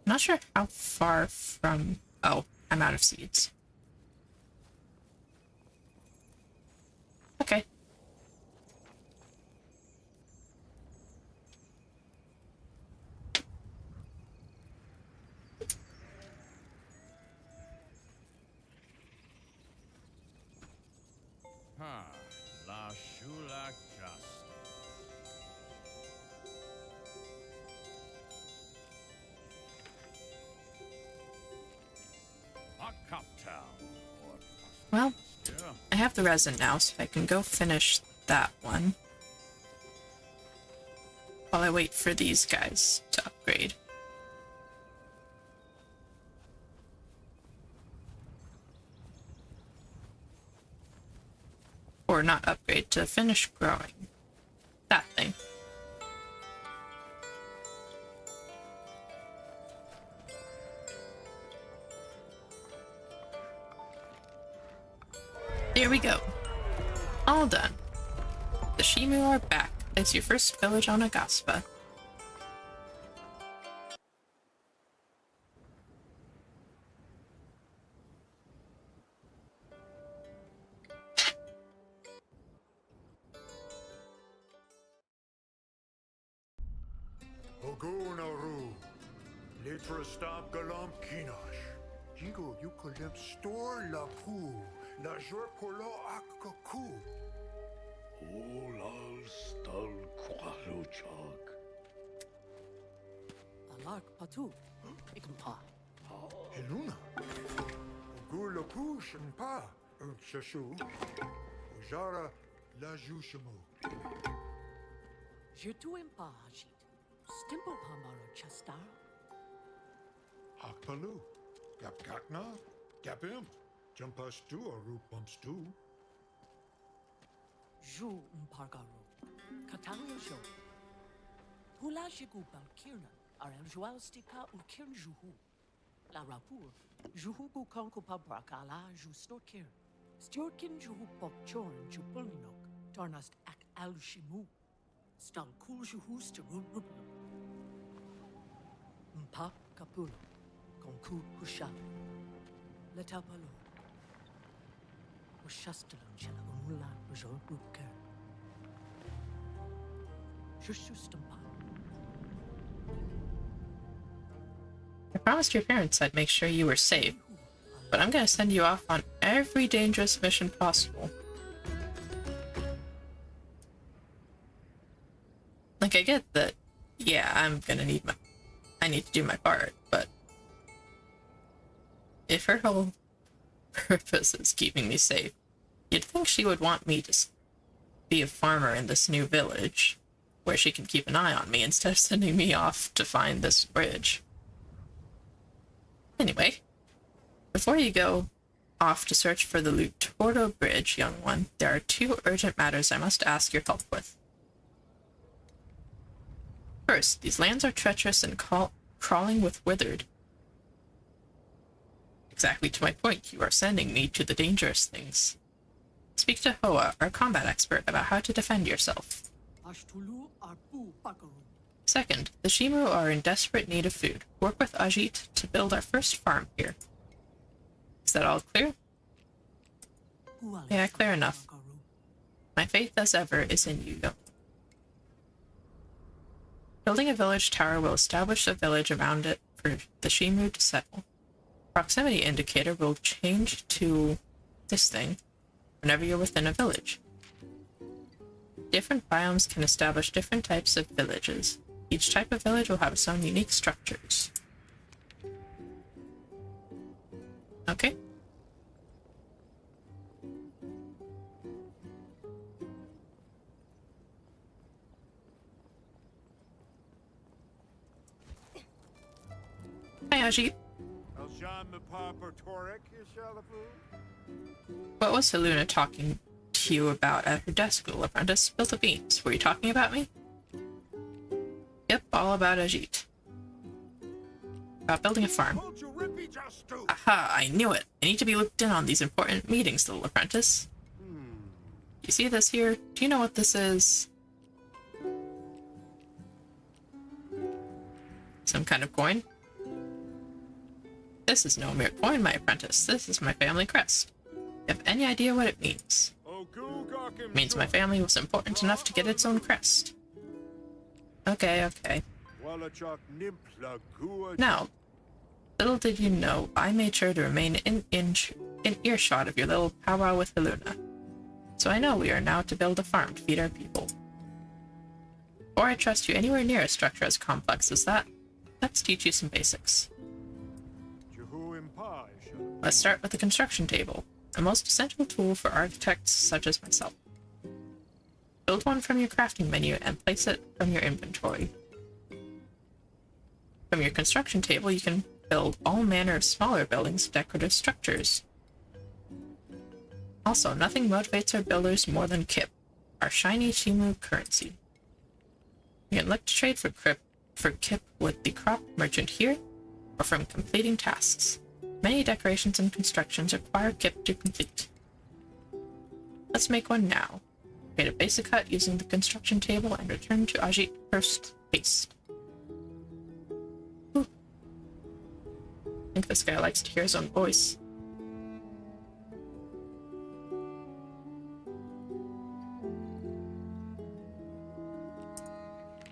Not sure how far from... oh, I'm out of seeds. Okay. La Shulak just. A cocktail. Well, I have the resin now, so I can go finish that one. While I wait for these guys to upgrade. Or not upgrade, to finish growing. That thing. There we go. All done. The Shimu are back. It's your first village on Aghasba. Ogunaru, Litra Stab Galam Kinash, Jigo Yukalem Store La Ku, La Jorpolo Akaku. Olal stal qualuchog. Alark patu. Ikampa. Heluna, Ogulakush and Pa, Shashu, Ujara La Jushamu. Jitu impa hajit. Stimple pamaro chastar. Hakpalu, Gapkakna, Gapim, Jumpas tu or Root Bumps tu. Ju umpargaru. Katanga jo. Hula shigu balkirna. Arel joal stika ulkirn juhu. La rapur. Juhu gu konku pabrakala ju snorkir. Stjorkin juhu pokchorn ju bulninok. Tornast ak alushimu. Stal kul juhu sterun rublu. Mpa kapulo. Konku husha. Letapalo. Shastalon shall homeland resort book. Shustampa. I promised your parents I'd make sure you were safe, but I'm gonna send you off on every dangerous mission possible. Like, I get that, yeah, I need to do my part, but if her whole purpose is keeping me safe, you'd think she would want me to be a farmer in this new village, where she can keep an eye on me instead of sending me off to find this bridge. Anyway, before you go off to search for the Lutordo Bridge, young one, there are 2 urgent matters I must ask your help with. First, these lands are treacherous and crawling with withered. Exactly to my point, you are sending me to the dangerous things. Speak to Hoa, our combat expert, about how to defend yourself. Ashtulu Arpu Pakaru. Second, the Shimu are in desperate need of food. Work with Ajit to build our first farm here. Is that all clear? Yeah, clear enough. My faith, as ever, is in you. Building a village tower will establish a village around it for the Shimu to settle. Proximity indicator will change to this thing whenever you're within a village. Different biomes can establish different types of villages. Each type of village will have its own unique structures. Okay. Hi, Ajit. What was Haluna talking to you about at her desk, little apprentice? Spill the beans. Were you talking about me? Yep, all about Ajit. About building a farm. Aha, I knew it. I need to be looped in on these important meetings, little apprentice. You see this here? Do you know what this is? Some kind of coin? This is no mere coin, my apprentice. This is my family crest. You have any idea what it means? It means my family was important enough to get its own crest. Okay. Now, little did you know, I made sure to remain in earshot of your little powwow with Haluna. So I know we are now to build a farm to feed our people. Before I trust you anywhere near a structure as complex as that, let's teach you some basics. Let's start with the construction table, a most essential tool for architects such as myself. Build one from your crafting menu and place it from your inventory. From your construction table, you can build all manner of smaller buildings and decorative structures. Also, nothing motivates our builders more than Kip, our shiny Shimu currency. You can look to trade for Kip with the crop merchant here, or from completing tasks. Many decorations and constructions require Kip to complete. Let's make one now. Create a basic hut using the construction table and return to Ajit first haste. Ooh. I think this guy likes to hear his own voice.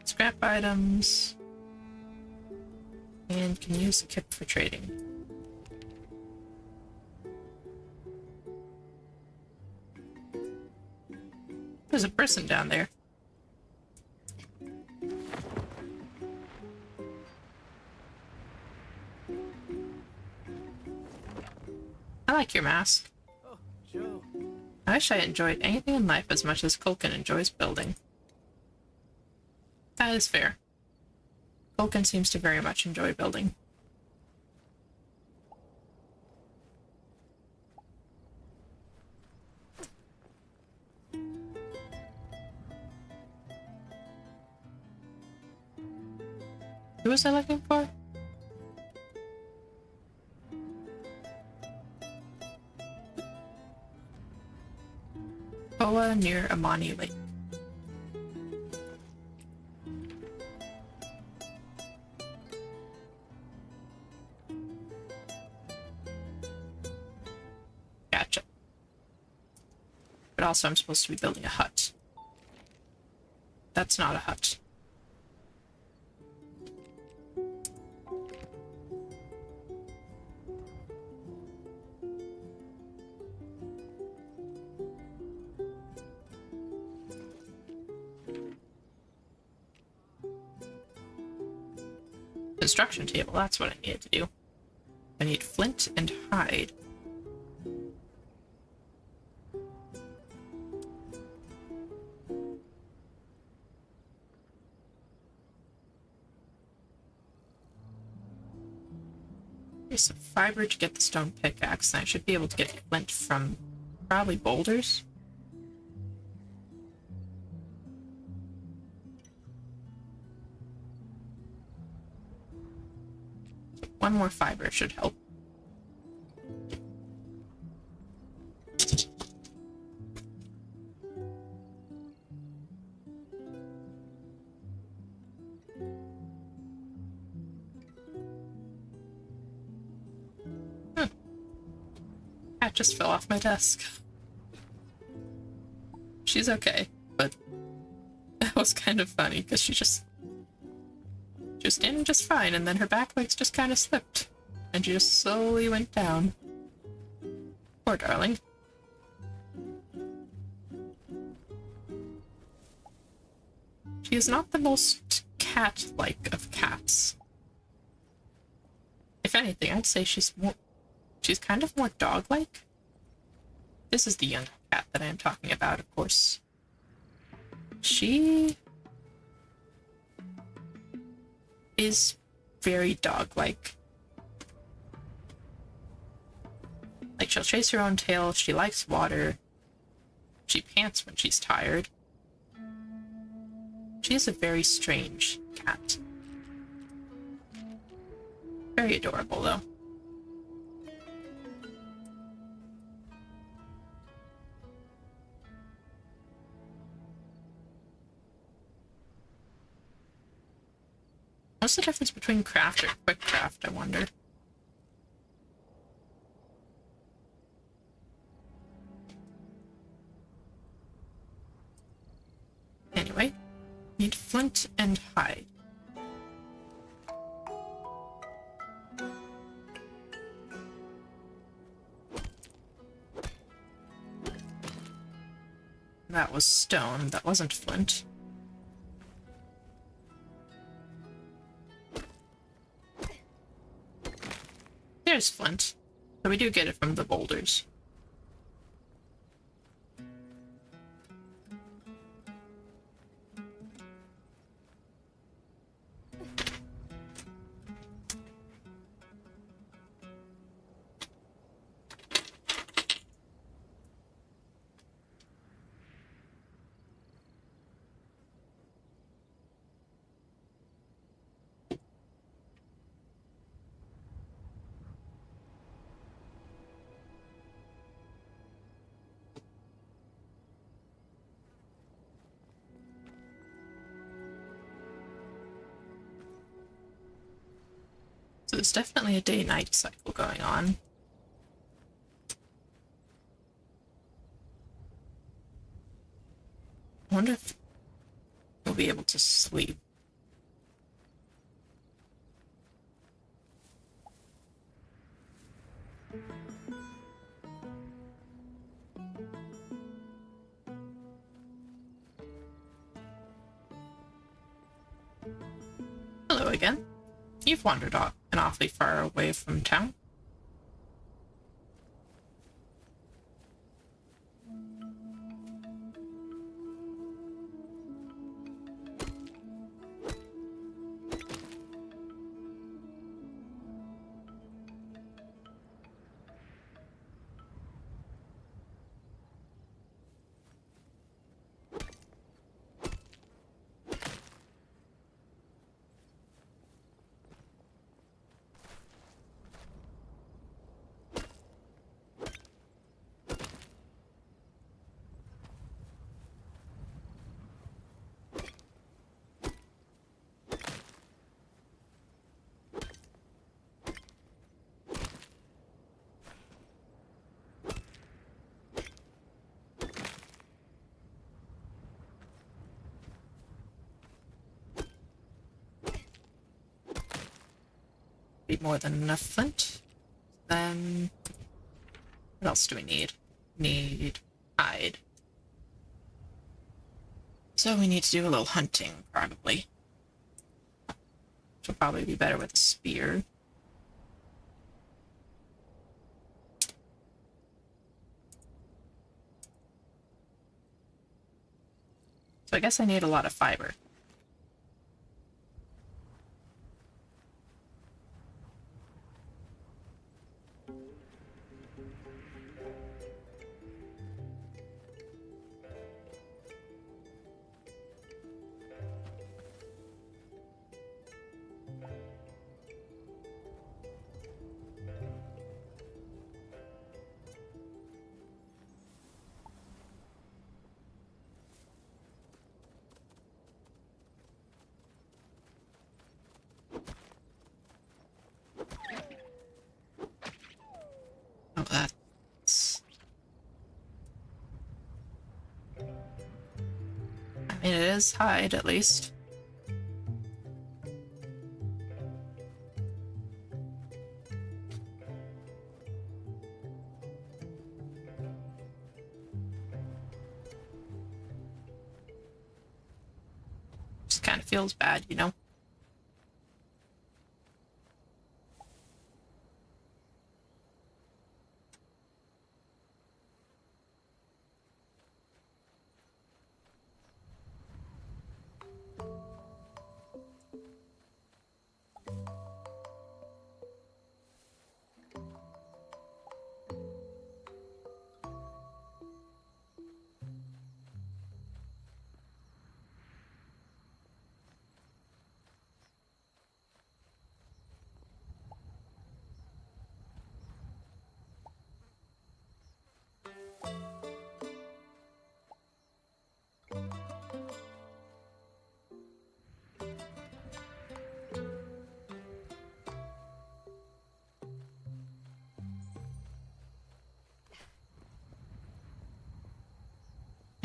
Scrap items. And can use the Kip for trading. There's a person down there. I like your mask. Oh, Joe. I wish I enjoyed anything in life as much as Culkin enjoys building. That is fair. Culkin seems to very much enjoy building. Who was I looking for? Hoa near Amani Lake. Gotcha. But also I'm supposed to be building a hut. That's not a hut. Construction table, that's what I needed to do. I need flint and hide. Here's some fiber to get the stone pickaxe, and I should be able to get flint from probably boulders. One more fiber should help. Cat just fell off my desk. She's okay, but that was kind of funny because she was standing just fine, and then her back legs just kind of slipped, and she just slowly went down. Poor darling. She is not the most cat-like of cats. If anything, I'd say she's kind of more dog-like. This is the young cat that I am talking about, of course. She is very dog-like. Like, she'll chase her own tail, she likes water, she pants when she's tired. She is a very strange cat. Very adorable, though. What's the difference between craft or quick craft, I wonder? Anyway, need flint and hide. That was stone, that wasn't flint. There's flint. So we do get it from the boulders. So there's definitely a day-night cycle going on. I wonder if we'll be able to sleep. Hello again. You've wandered off and awfully far away from town. more than enough flint. Then what else do we need? Need hide. So we need to do a little hunting, probably. Which will probably be better with a spear. So I guess I need a lot of fiber. Oh, that's... I mean, it is hide, at least. Just kind of feels bad, you know?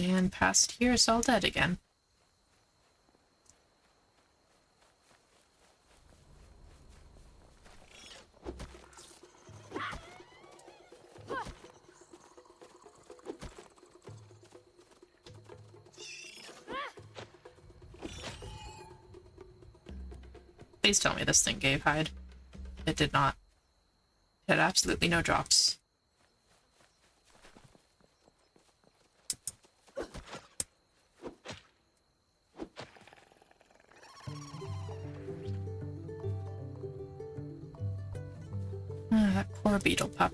And past here is all dead again. Please tell me this thing gave hide. It did not. It had absolutely no drops. Ah, that poor beetle pup.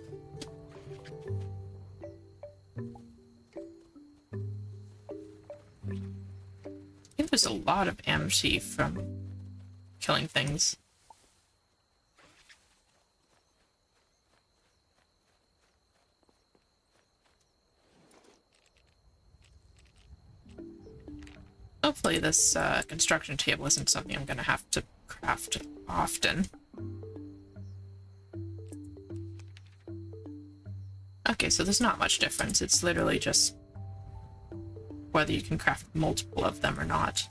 I think there's a lot of amnesty from killing things. Hopefully this construction table isn't something I'm going to have to craft often. Okay, so there's not much difference. It's literally just whether you can craft multiple of them or not.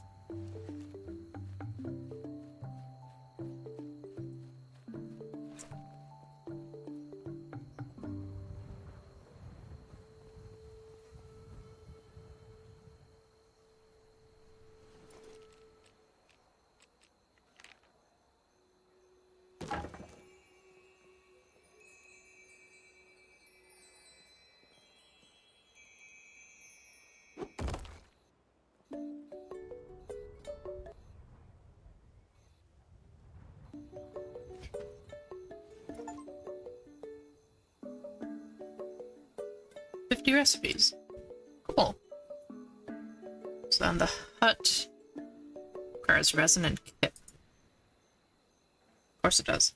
Recipes. Cool. So then the hut requires resin and kit. Of course it does.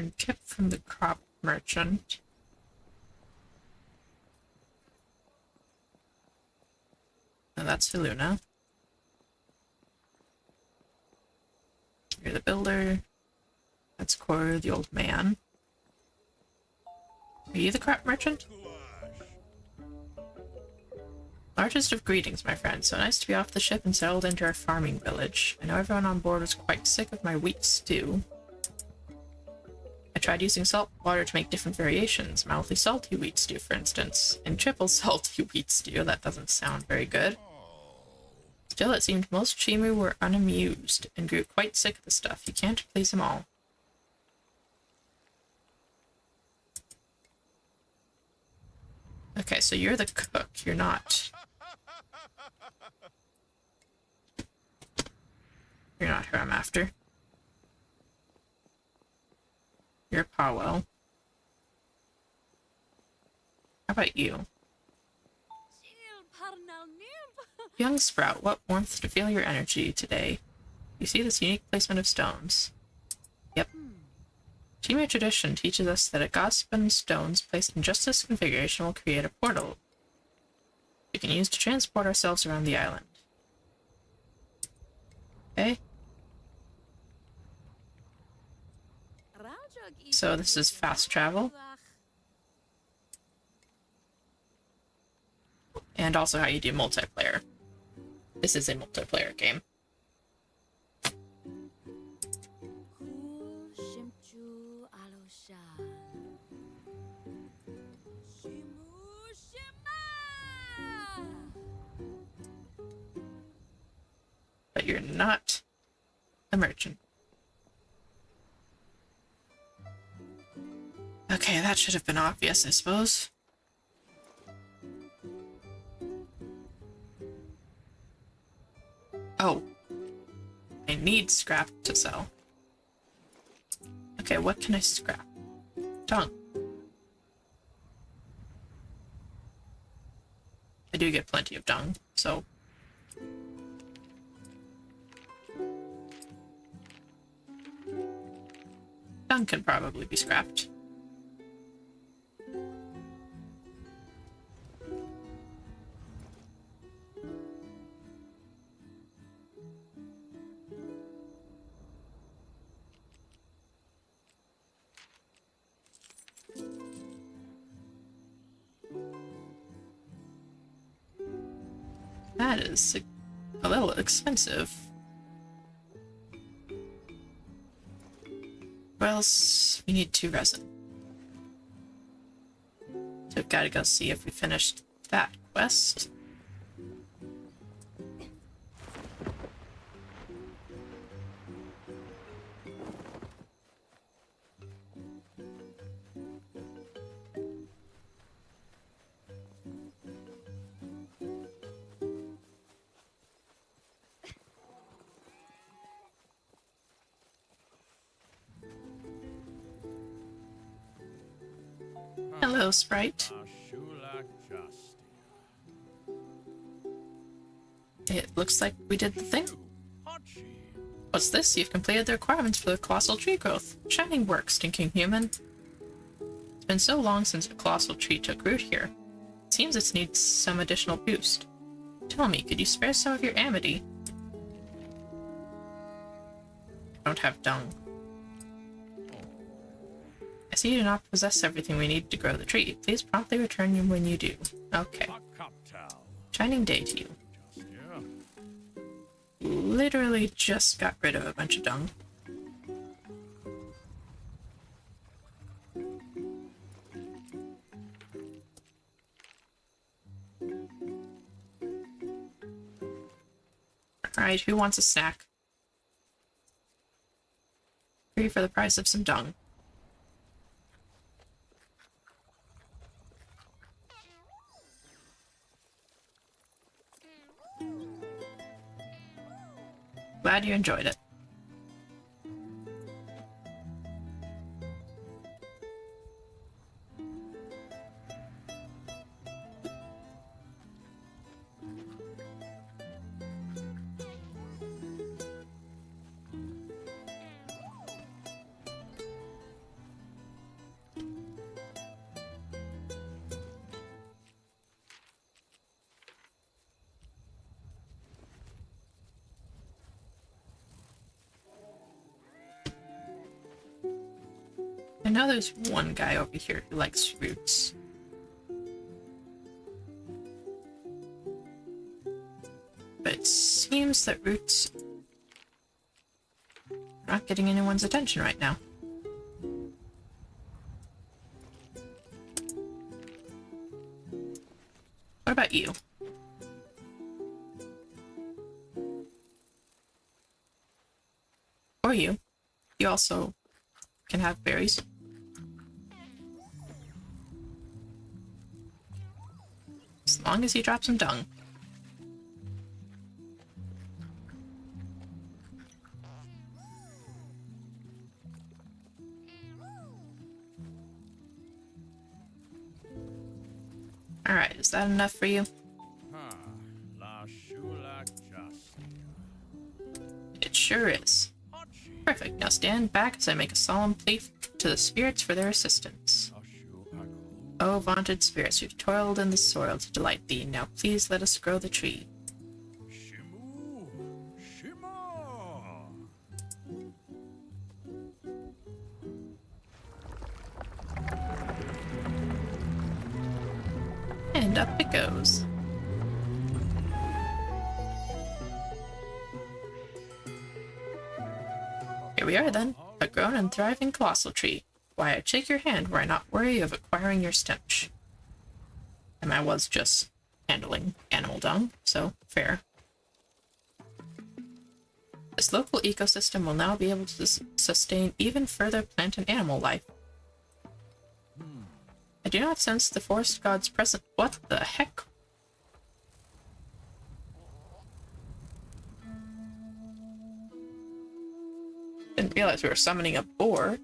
Earn tip from the crop merchant. And that's Haluna. You're the builder. That's Cor, the old man. Are you the crop merchant? Largest of greetings, my friend. So nice to be off the ship and settled into our farming village. I know everyone on board was quite sick of my wheat stew. I tried using salt water to make different variations. Mildly salty wheat stew, for instance. And triple salty wheat stew. That doesn't sound very good. Still, it seemed most Chimu were unamused and grew quite sick of the stuff. You can't please them all. Okay, so you're the cook. You're not... You're not who I'm after. You're Powell. How about you? Young Sprout, what warmth to feel your energy today. You see this unique placement of stones. Yep. Chimu tradition teaches us that Aghasban stones placed in just this configuration will create a portal we can use to transport ourselves around the island. Okay. So this is fast travel. And also how you do multiplayer. This is a multiplayer game. But you're not a merchant. Okay, that should have been obvious, I suppose. Oh. I need scrap to sell. Okay, what can I scrap? Dung. I do get plenty of dung, so... Dung can probably be scrapped. That is a little expensive. What else? We need 2 resin. So we've got to go see if we finished that quest. Hello, Sprite. It looks like we did the thing. What's this? You've completed the requirements for the colossal tree growth. Shining work, stinking human. It's been so long since a colossal tree took root here. It seems it needs some additional boost. Tell me, could you spare some of your amity? I don't have dung. I see you do not possess everything we need to grow the tree. Please promptly return them when you do. Okay. Shining day to you. Literally just got rid of a bunch of dung. Alright, who wants a snack? 3 for the price of some dung. Glad you enjoyed it. I know there's one guy over here who likes roots. But it seems that roots are not getting anyone's attention right now. What about you? Or you. You also can have berries. As long as you drop some dung. Alright, is that enough for you? It sure is. Perfect. Now stand back as I make a solemn plea to the spirits for their assistance. O vaunted spirits who've toiled in the soil to delight thee, now please let us grow the tree. And up it goes. Here we are then, a grown and thriving colossal tree. Why, I'd shake your hand were I not worried of acquiring your stench. And I was just handling animal dung, so fair. This local ecosystem will now be able to sustain even further plant and animal life. I do not sense the forest god's presence. What the heck? Didn't realize we were summoning a boar.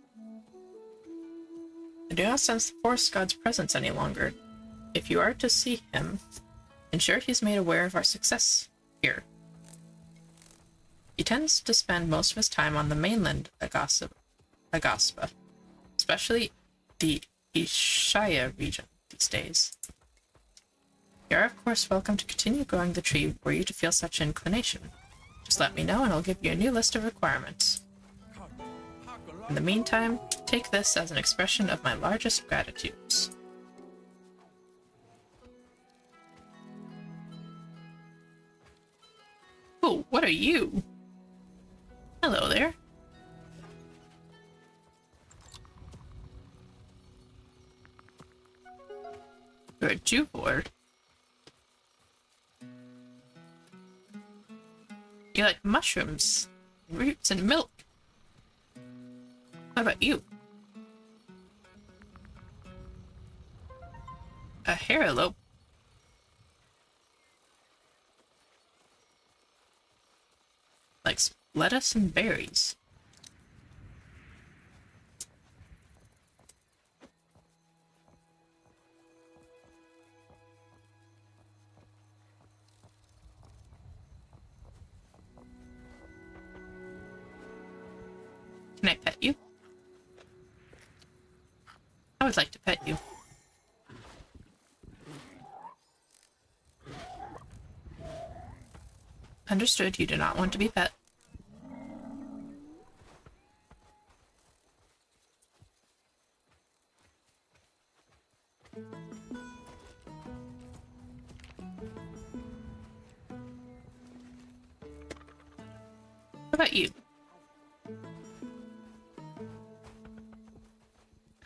I do not sense the forest god's presence any longer. If you are to see him, ensure he's made aware of our success here. He tends to spend most of his time on the mainland Aghasba, especially the Ishaya region these days. You are, of course, welcome to continue growing the tree were you to feel such inclination. Just let me know and I'll give you a new list of requirements. In the meantime, take this as an expression of my largest gratitudes. Oh, what are you? Hello there. You're a Juvor. You like mushrooms, roots, and milk. What about you? A haralope. Likes lettuce and berries. Can I pet you? I would like to pet you. Understood, you do not want to be pet. What about you?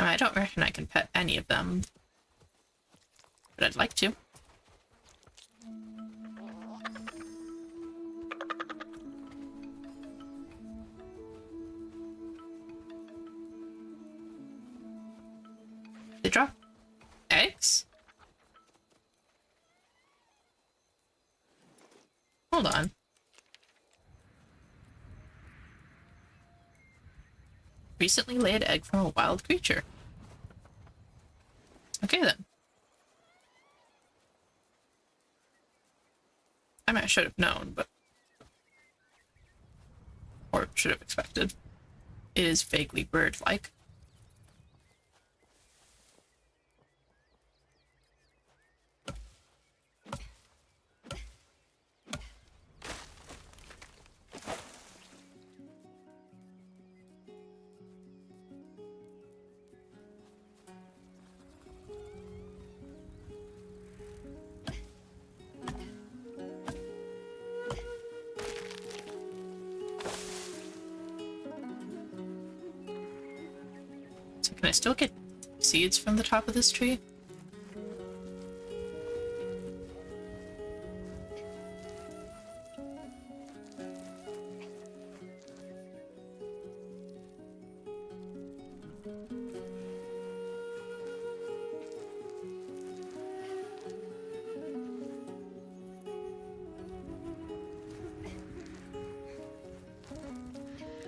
I don't reckon I can pet any of them, but I'd like to. They drop eggs? Hold on. Recently laid egg from a wild creature. Okay then. I mean, I should have known, but... or should have expected. It is vaguely bird-like. Can I still get seeds from the top of this tree?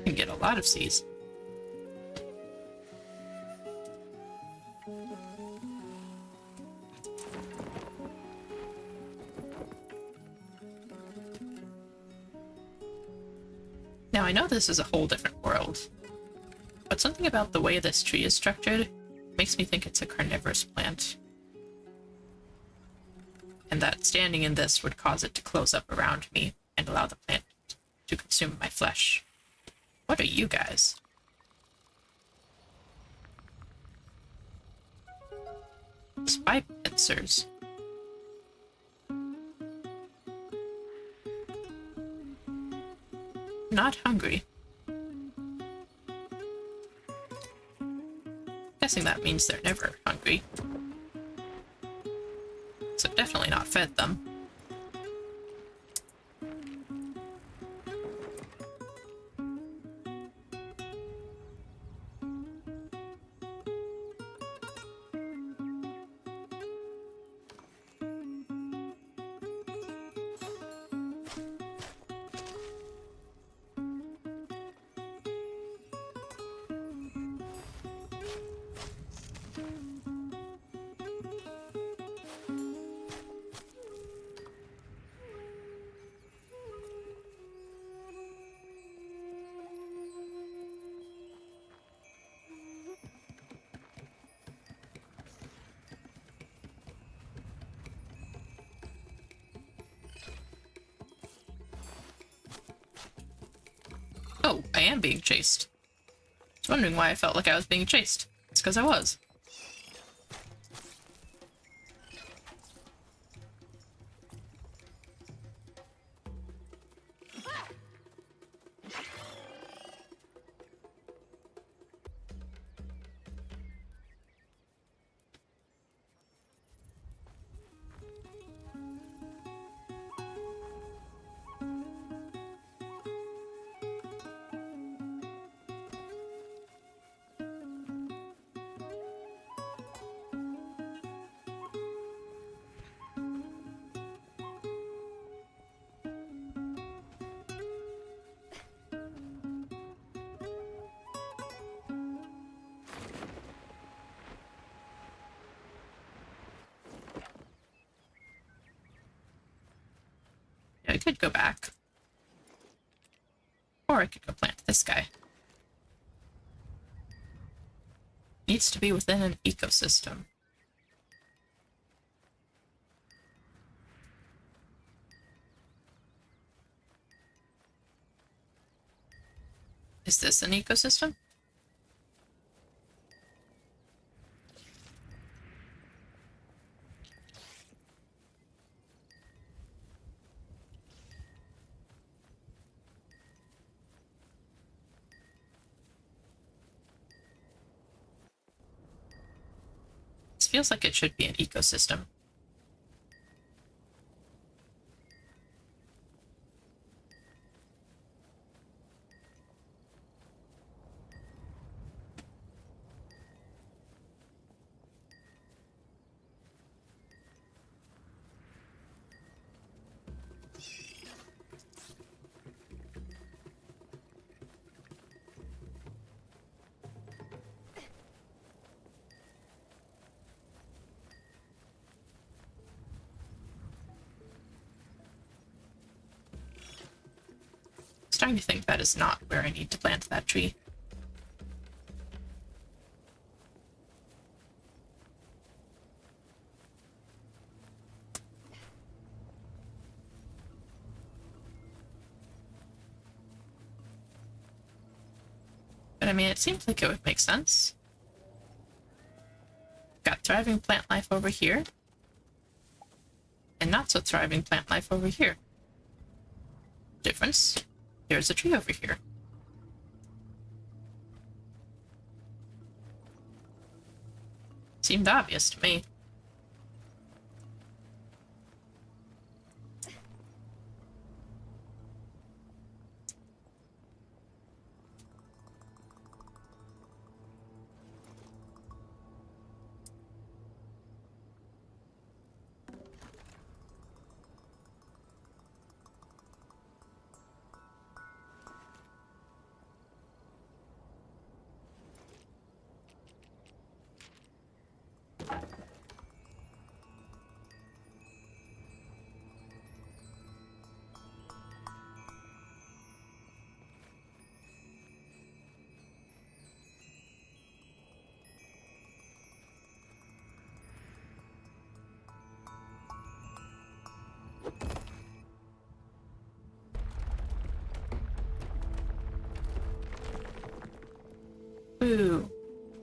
Can get a lot of seeds. Now I know this is a whole different world, but something about the way this tree is structured makes me think it's a carnivorous plant. And that standing in this would cause it to close up around me and allow the plant to consume my flesh. What are you guys? Spy pincers. Not hungry. Guessing that means they're never hungry. So definitely not fed them. Oh, I am being chased. I was wondering why I felt like I was being chased. It's because I was. I could go back. Or I could go plant this guy. Needs to be within an ecosystem. Is this an ecosystem? This feels like it should be an ecosystem. Starting to think that is not where I need to plant that tree. But I mean, it seems like it would make sense. Got thriving plant life over here. And not so thriving plant life over here. Difference. There's a tree over here. seemed obvious to me. Ooh,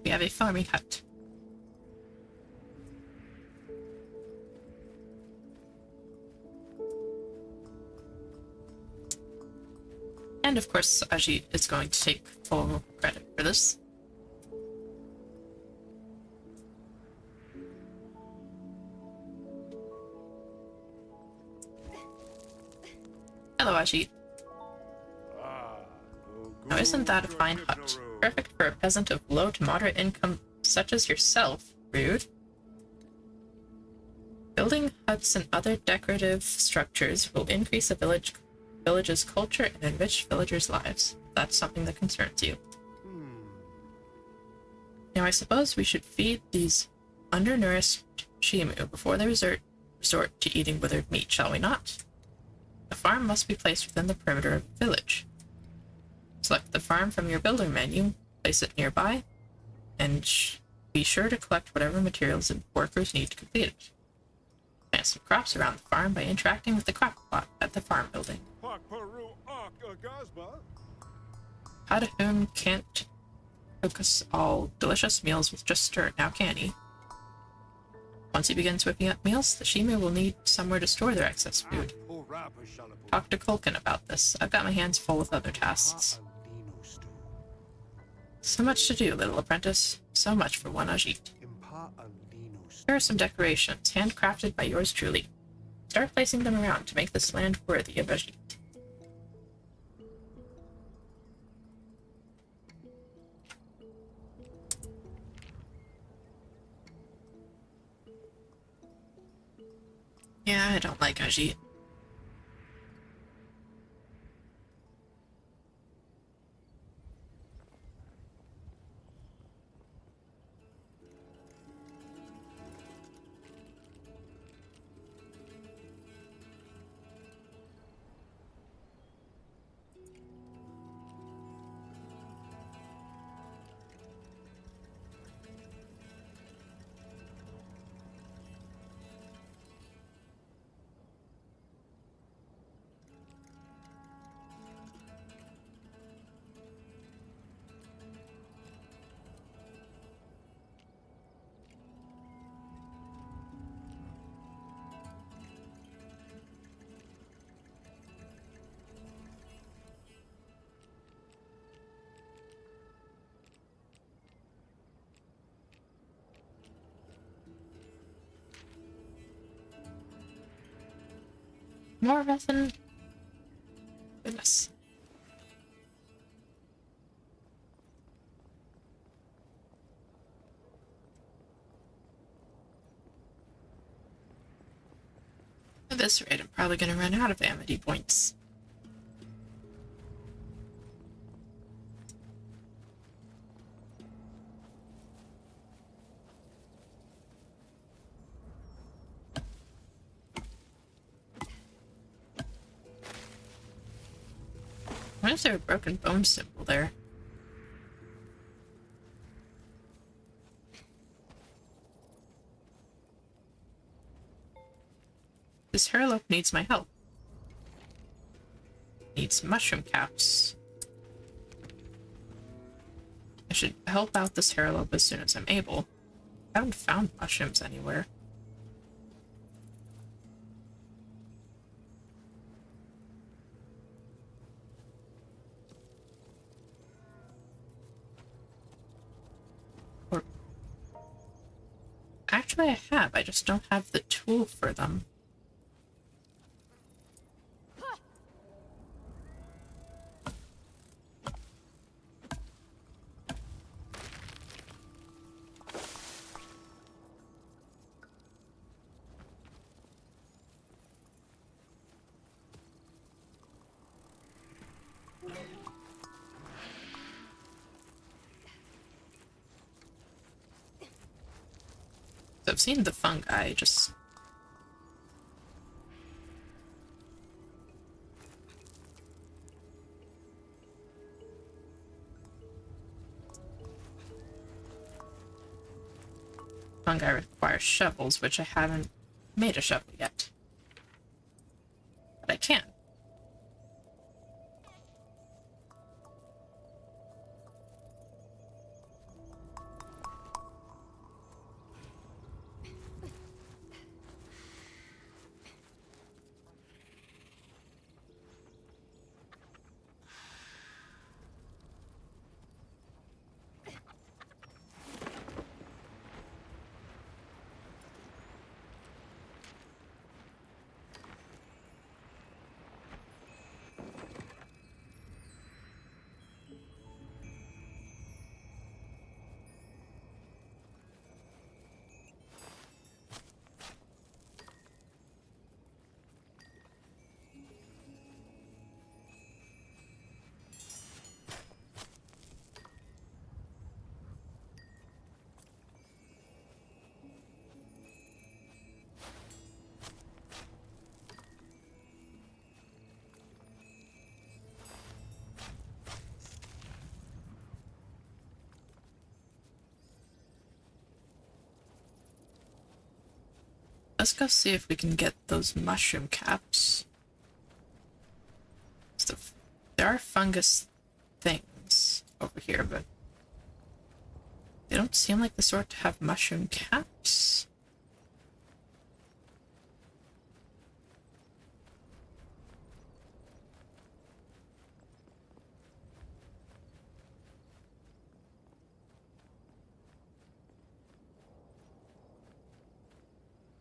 we have a farming hut. And of course, Ajit is going to take full credit for this. Hello, Ajit. Now, isn't that a fine hut? Perfect for a peasant of low to moderate income such as yourself, Rude. Building huts and other decorative structures will increase a village's culture and enrich villagers' lives. That's something that concerns you. Now, I suppose we should feed these undernourished Shimu before they resort to eating withered meat, shall we not? The farm must be placed within the perimeter of the village. Select the farm from your builder menu, place it nearby, and be sure to collect whatever materials and workers need to complete it. Plant some crops around the farm by interacting with the crop plot at the farm building. Hadahun can't cook us all delicious meals with just stir, now can he? Once he begins whipping up meals, the Shimu will need somewhere to store their excess food. Talk to Kulkin about this. I've got my hands full with other tasks. So much to do, little apprentice. So much for one Ajit. Here are some decorations, handcrafted by yours truly. Start placing them around to make this land worthy of Ajit. Yeah, I don't like Ajit. More resin. Goodness. At this rate, I'm probably going to run out of amity points. Why is there a broken bone symbol there? This hairlope needs my help. Needs mushroom caps. I should help out this hairlope as soon as I'm able. I haven't found mushrooms anywhere. Or Actually, I have. I just don't have the tool for them. So I've seen the fungi, just... Fungi require shovels, which I haven't made a shovel yet. But I can. Let's go see if we can get those mushroom caps. There are fungus things over here, but they don't seem like the sort to have mushroom caps.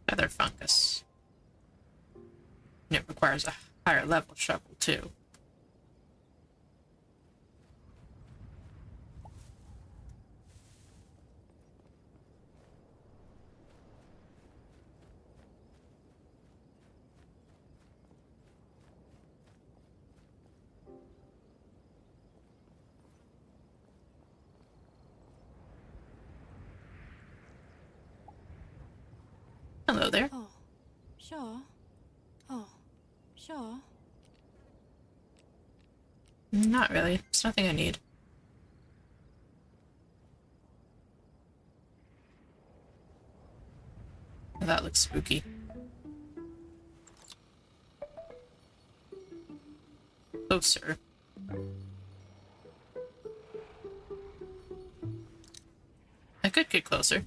Feather fungus. And it requires a higher level shovel, too. Hello there. Oh, sure. Oh, sure. Not really. It's nothing I need. Oh, that looks spooky. Closer. I could get closer.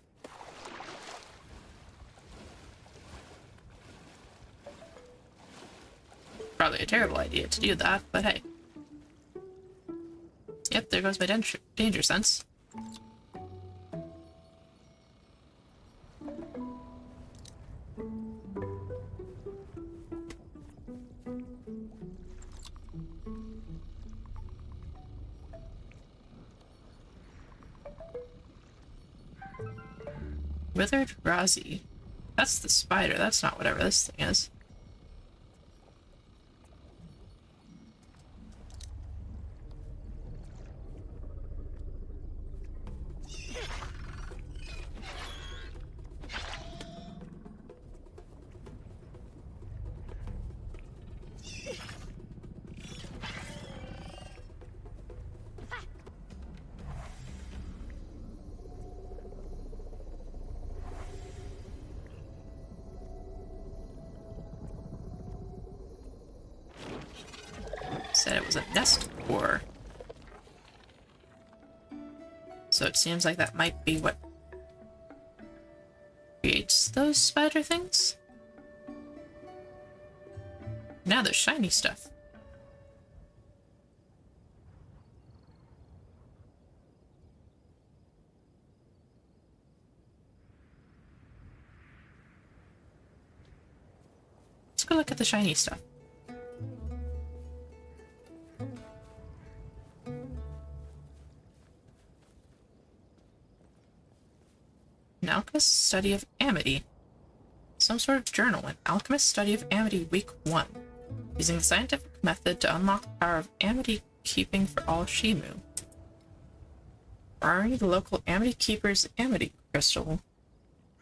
Probably a terrible idea to do that, but hey. Yep, there goes my danger sense. Withered Razi. That's the spider, that's not whatever this thing is. Said it was a nest core. So it seems like that might be what creates those spider things. Now there's shiny stuff. go look at the shiny stuff. An alchemist's study of amity. Some sort of journal. An alchemist's study of amity, week 1. Using the scientific method to unlock the power of amity keeping for all Shimu. Ari, the local amity keeper's amity crystal,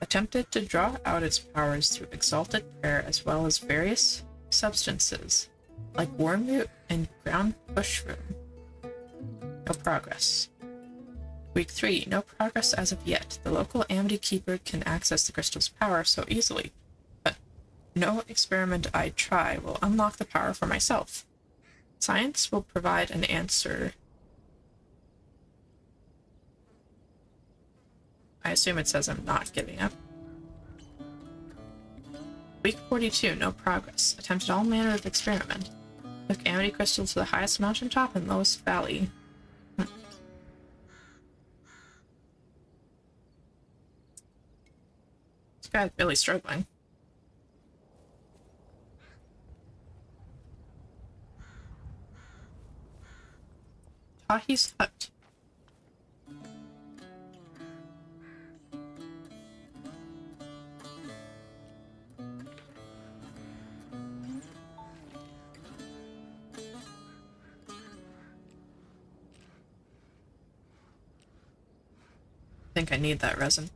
attempted to draw out its powers through exalted prayer as well as various substances, like wormroot and ground bushroom. No progress. Week 3, no progress as of yet. The local amity keeper can access the crystal's power so easily, but no experiment I try will unlock the power for myself. Science will provide an answer. I assume it says I'm not giving up. Week 42, no progress. Attempted all manner of experiment. Took amity crystal to the highest mountaintop and lowest valley. This guy's really struggling. Tahi's hut. I think I need that resin.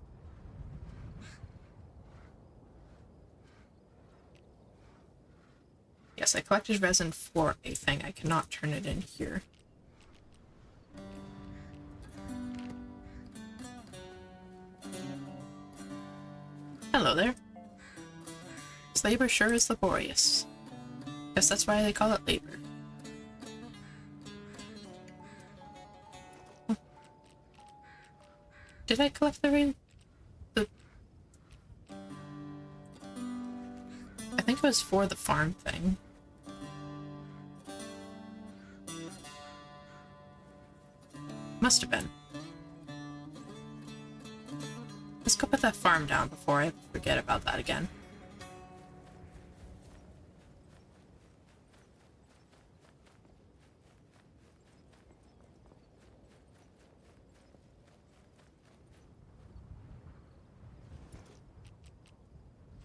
Yes, I collected resin for a thing. I cannot turn it in here. Hello there. This labor sure is laborious. Guess that's why they call it labor. Did I collect the I think it was for the farm thing. Must have been. Let's go put that farm down before I forget about that again.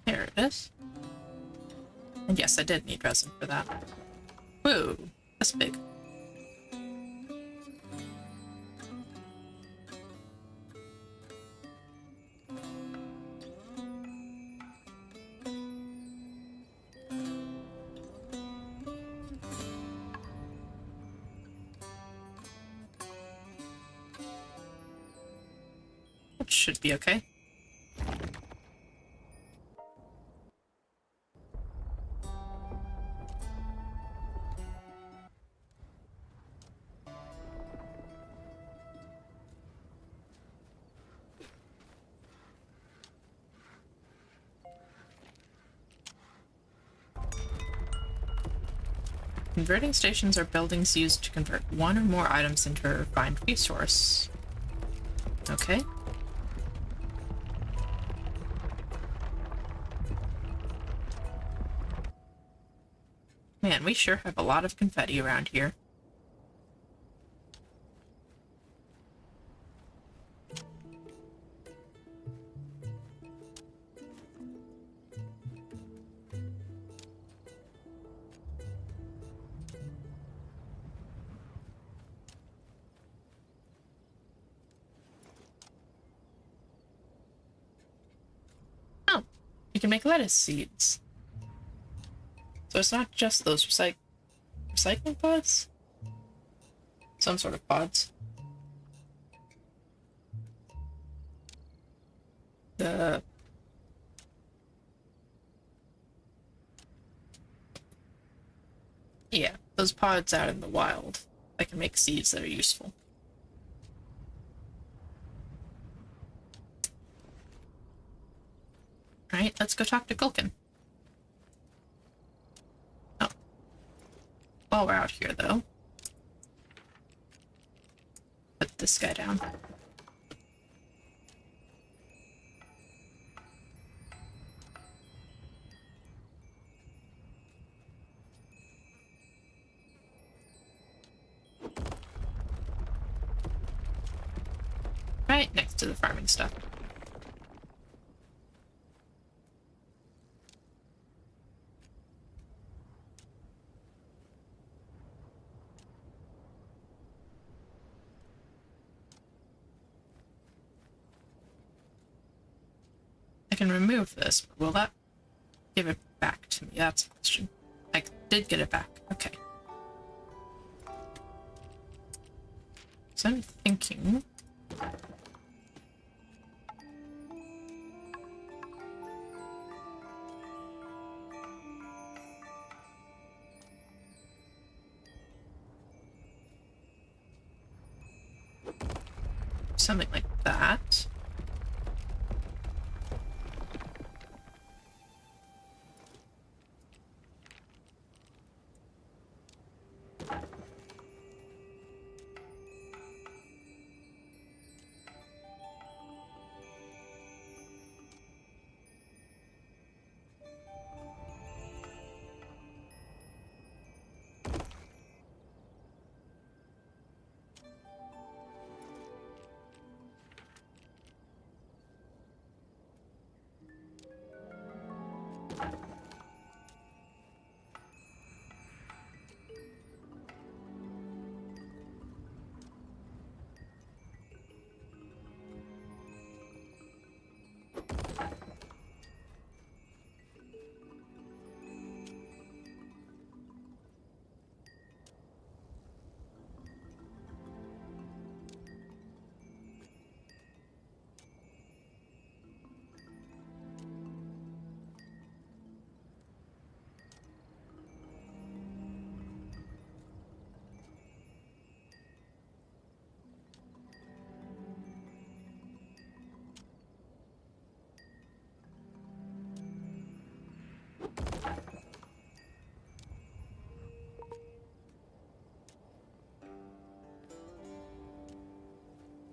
There it is. And yes, I did need resin for that. Whoa, that's big. That should be okay. Converting stations are buildings used to convert one or more items into a refined resource. Okay. Man, we sure have a lot of confetti around here. Oh, you can make lettuce seeds. So it's not just those recycling pods? Some sort of pods. Yeah, those pods out in the wild. I can make seeds that are useful. Alright, let's go talk to Gulkin. Oh. While we're out here, though. Put this guy down. right next to the farming stuff. I can remove this, but will that give it back to me? That's the question. I did get it back. Okay. So I'm thinking... something like that.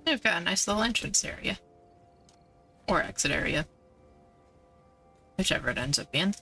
We've got a nice little entrance area. Or exit area. Whichever it ends up being.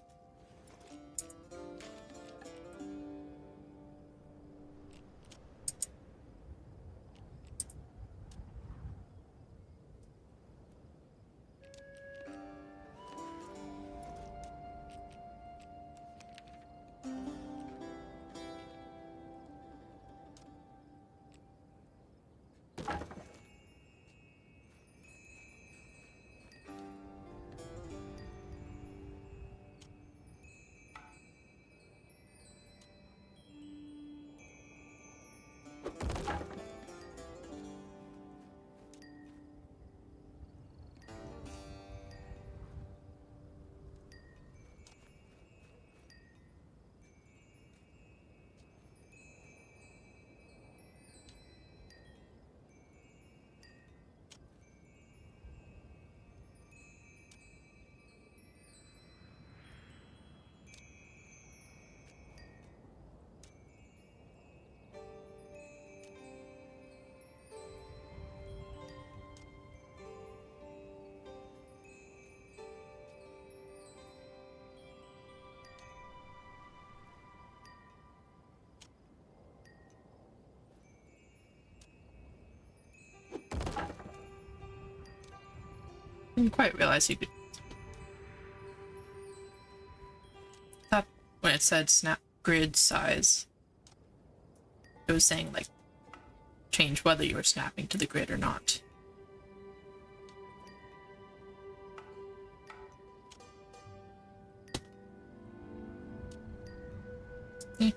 Didn't quite realize you could... thought when it said snap grid size, it was saying, like, change whether you were snapping to the grid or not. Eh.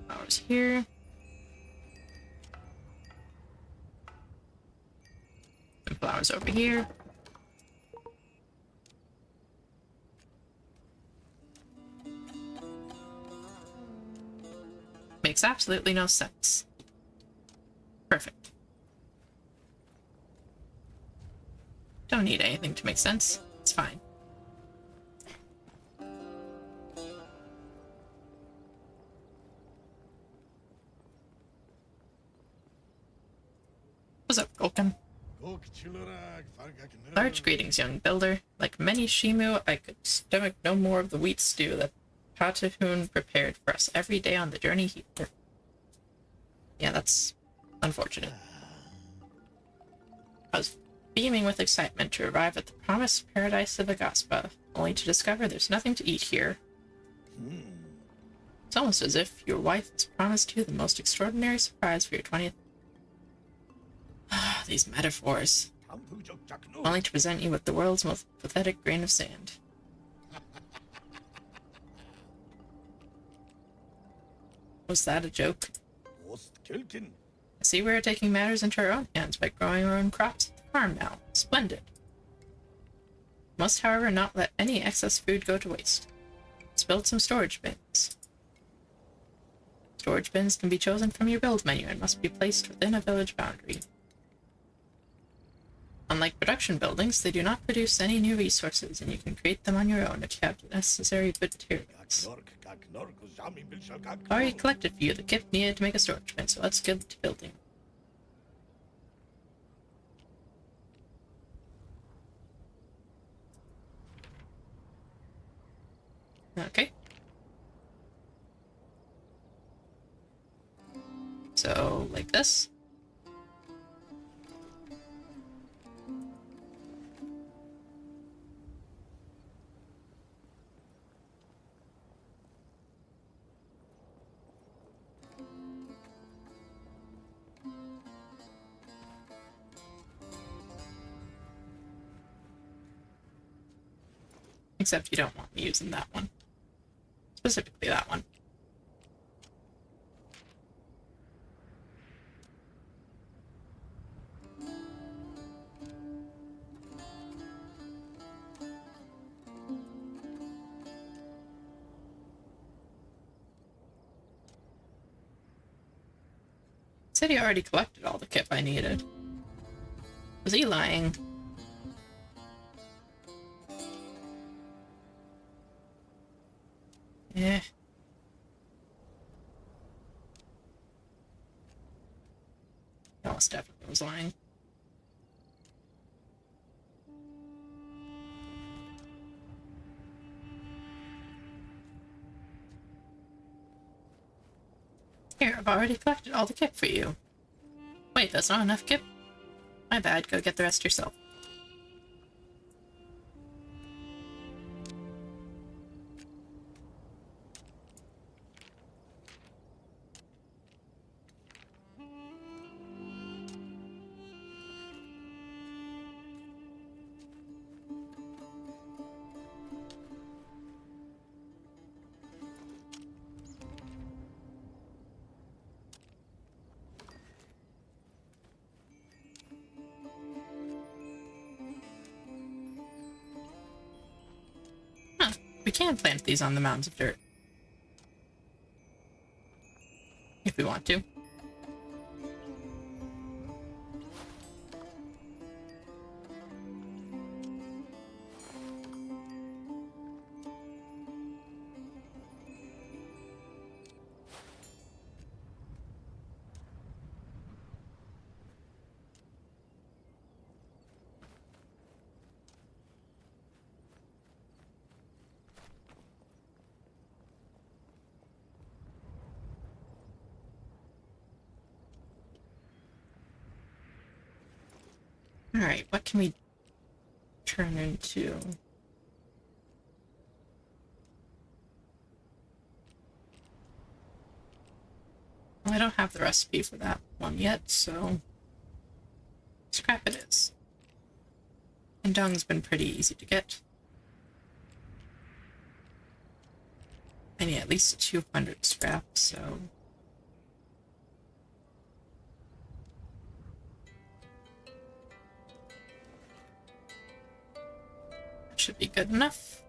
Flowers here. And flowers over here. Makes absolutely no sense. Perfect. Don't need anything to make sense. It's fine. What's up, Gulkin? Large greetings, young builder. Like many Shimu, I could stomach no more of the wheat stew that Patahun prepared for us every day on the journey here. Yeah, that's unfortunate. I was beaming with excitement to arrive at the promised paradise of Aghasba, only to discover there's nothing to eat here. It's almost as if your wife has promised you the most extraordinary surprise for your 20th. These metaphors. Only to present you with the world's most pathetic grain of sand. Was that a joke? I see we're taking matters into our own hands by growing our own crops at the farm now. Splendid. Must, however, not let any excess food go to waste. Let's build some storage bins. Storage bins can be chosen from your build menu and must be placed within a village boundary. Unlike production buildings, they do not produce any new resources, and you can create them on your own if you have the necessary materials. I already collected for you the kit needed to make a storage bin, so let's get to building. Okay. So, like this. Except you don't want me using that one. Specifically that one. Said he already collected all the kip I needed. Was he lying? Eh. He almost definitely was lying. Here, I've already collected all the kip for you. Wait, that's not enough kip? My bad, go get the rest yourself. We can plant these on the mounds of dirt. If we want to. Alright, what can we turn into? Well, I don't have the recipe for that one yet, so scrap it is. And dung's been pretty easy to get. I need at least 200 scrap, so that should be good enough.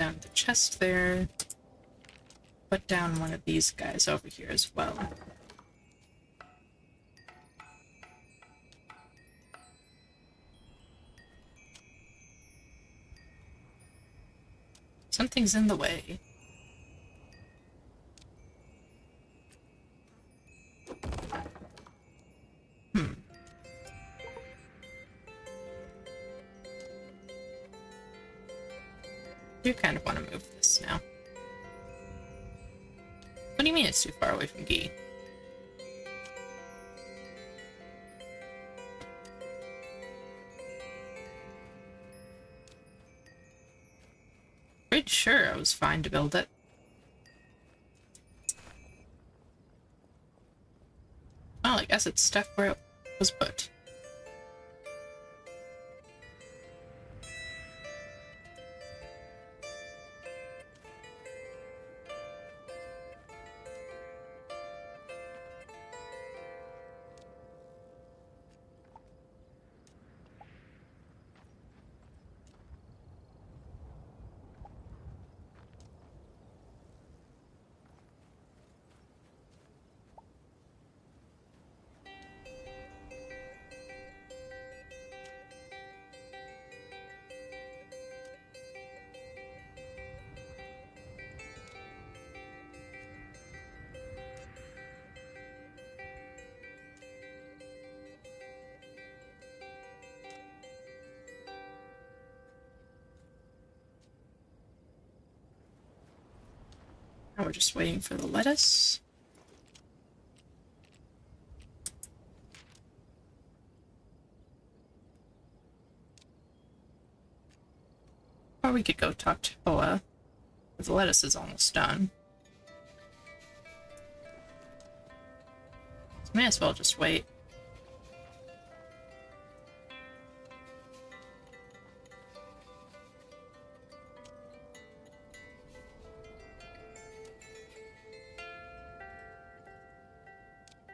down the chest there. Put down one of these guys over here as well. Something's in the way. I do kind of want to move this now. What do you mean it's too far away from Guy? Pretty sure I was fine to build it. Well, I guess it's stuck where it was put. Now we're just waiting for the lettuce. Or we could go talk to Hoa. The lettuce is almost done. So may as well just wait.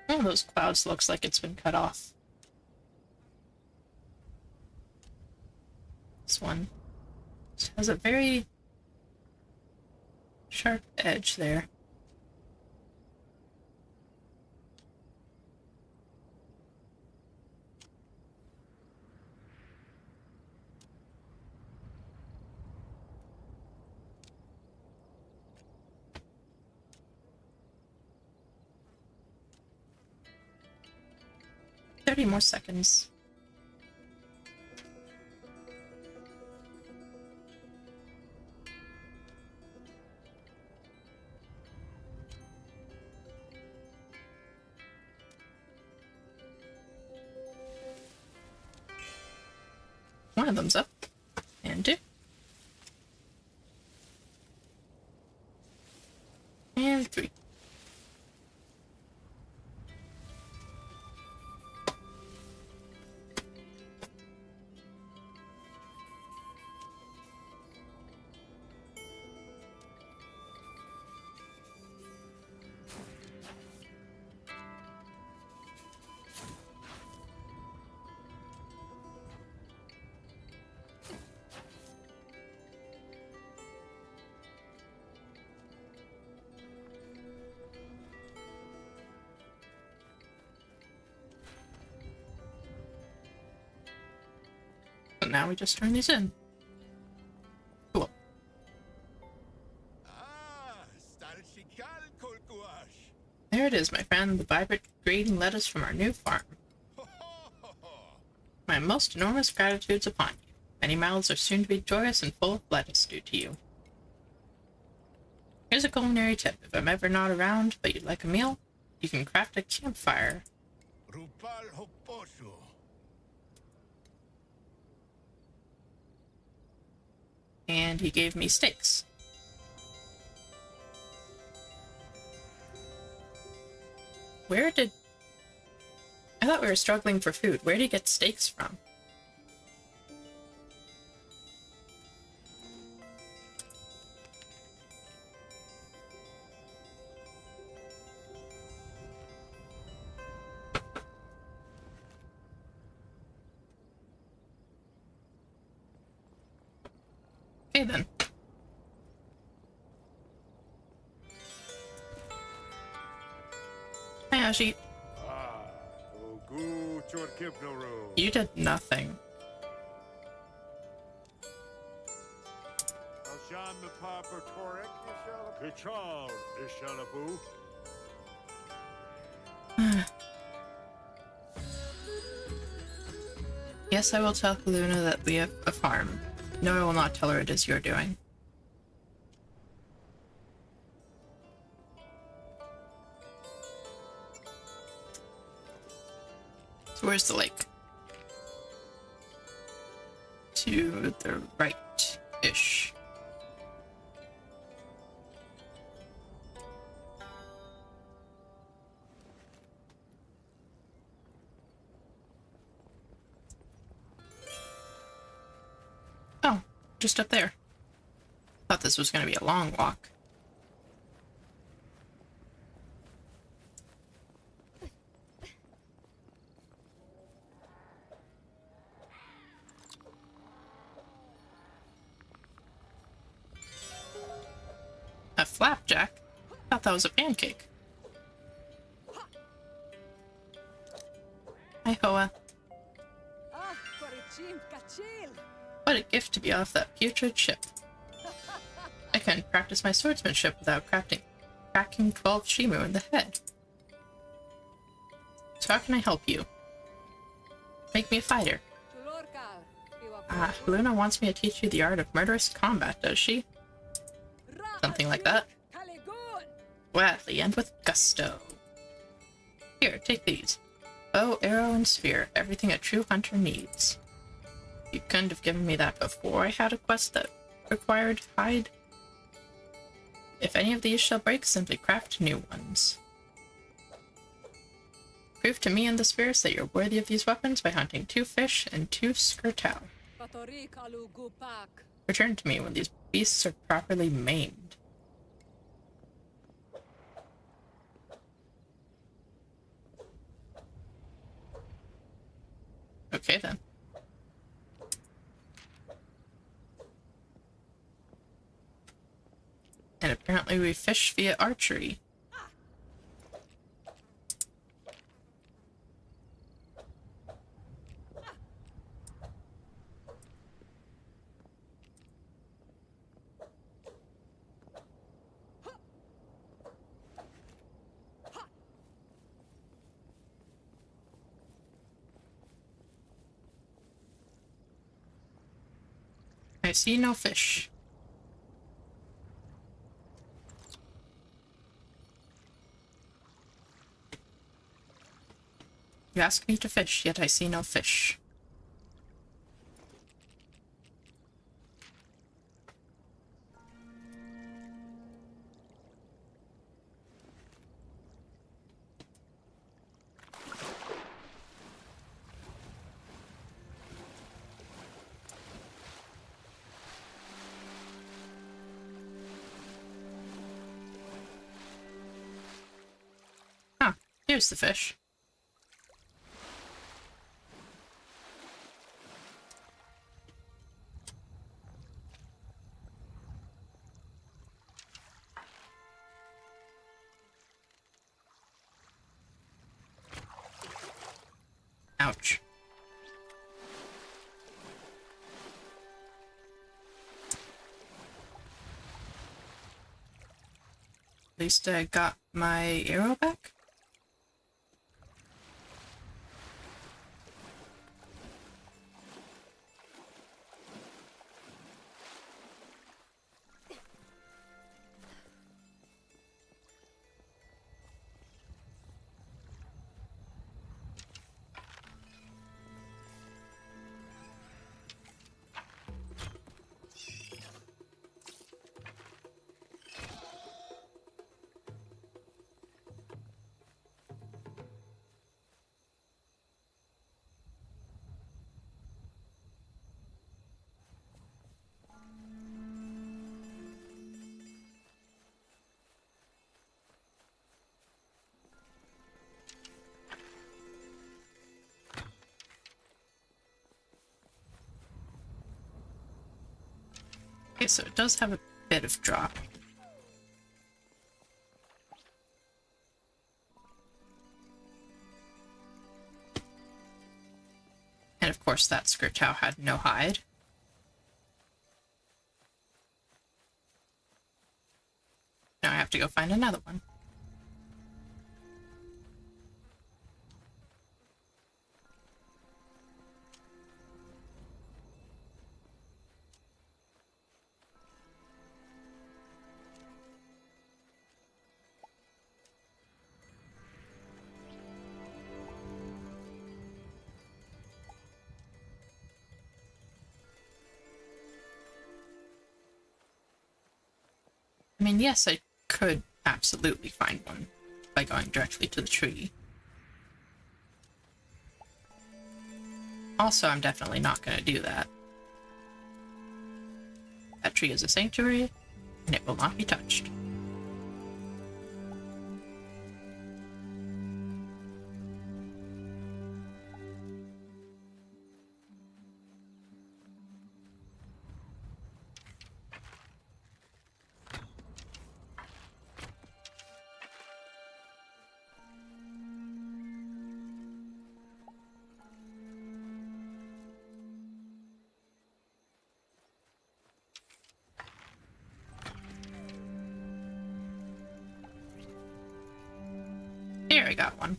One of those clouds looks like it's been cut off. This one has a very sharp edge there. "30 more seconds." One of them's up. And 2. And 3. So now we just turn these in. Cool. There it is, my friend, the vibrant green lettuce from our new farm. My most enormous gratitudes upon you. Many mouths are soon to be joyous and full of lettuce due to you. Here's a culinary tip. If I'm ever not around, but you'd like a meal, you can craft a campfire. And he gave me steaks. Where did... I thought we were struggling for food. Where did he get steaks from? Okay then. Yeah, Ogu Chorkibnaru. you did nothing. Alshan Mapapa Torek Kichal Ishalabu. Yes, I will tell Luna that we have a farm. No, I will not tell her it is your doing. So where's the lake? To the right-ish. Oh, just up there. Thought this was going to be a long walk. A flapjack? Thought that was a pancake. Hi, Hoa. What a gift to be off that putrid ship. I couldn't practice my swordsmanship without cracking 12 Shimu in the head. So how can I help you? Make me a fighter. Ah, Luna wants me to teach you the art of murderous combat, does she? Something like that. Gladly, and with gusto. Here, take these. Bow, arrow, and spear. Everything a true hunter needs. You couldn't have given me that before I had a quest that required hide. If any of these shall break, simply craft new ones. Prove to me and the spirits that you're worthy of these weapons by hunting 2 fish and 2 skirtau. Return to me when these beasts are properly maimed. Okay then. And apparently we fish via archery. I see no fish. You ask me to fish, yet I see no fish. Huh, here's the fish. Ouch. At least I got my arrow back. Okay, so it does have a bit of drop. And of course that Skrtow had no hide. Now I have to go find another one. I mean, yes, I could absolutely find one by going directly to the tree. Also, I'm definitely not going to do that. That tree is a sanctuary, and it will not be touched. Here, I got one.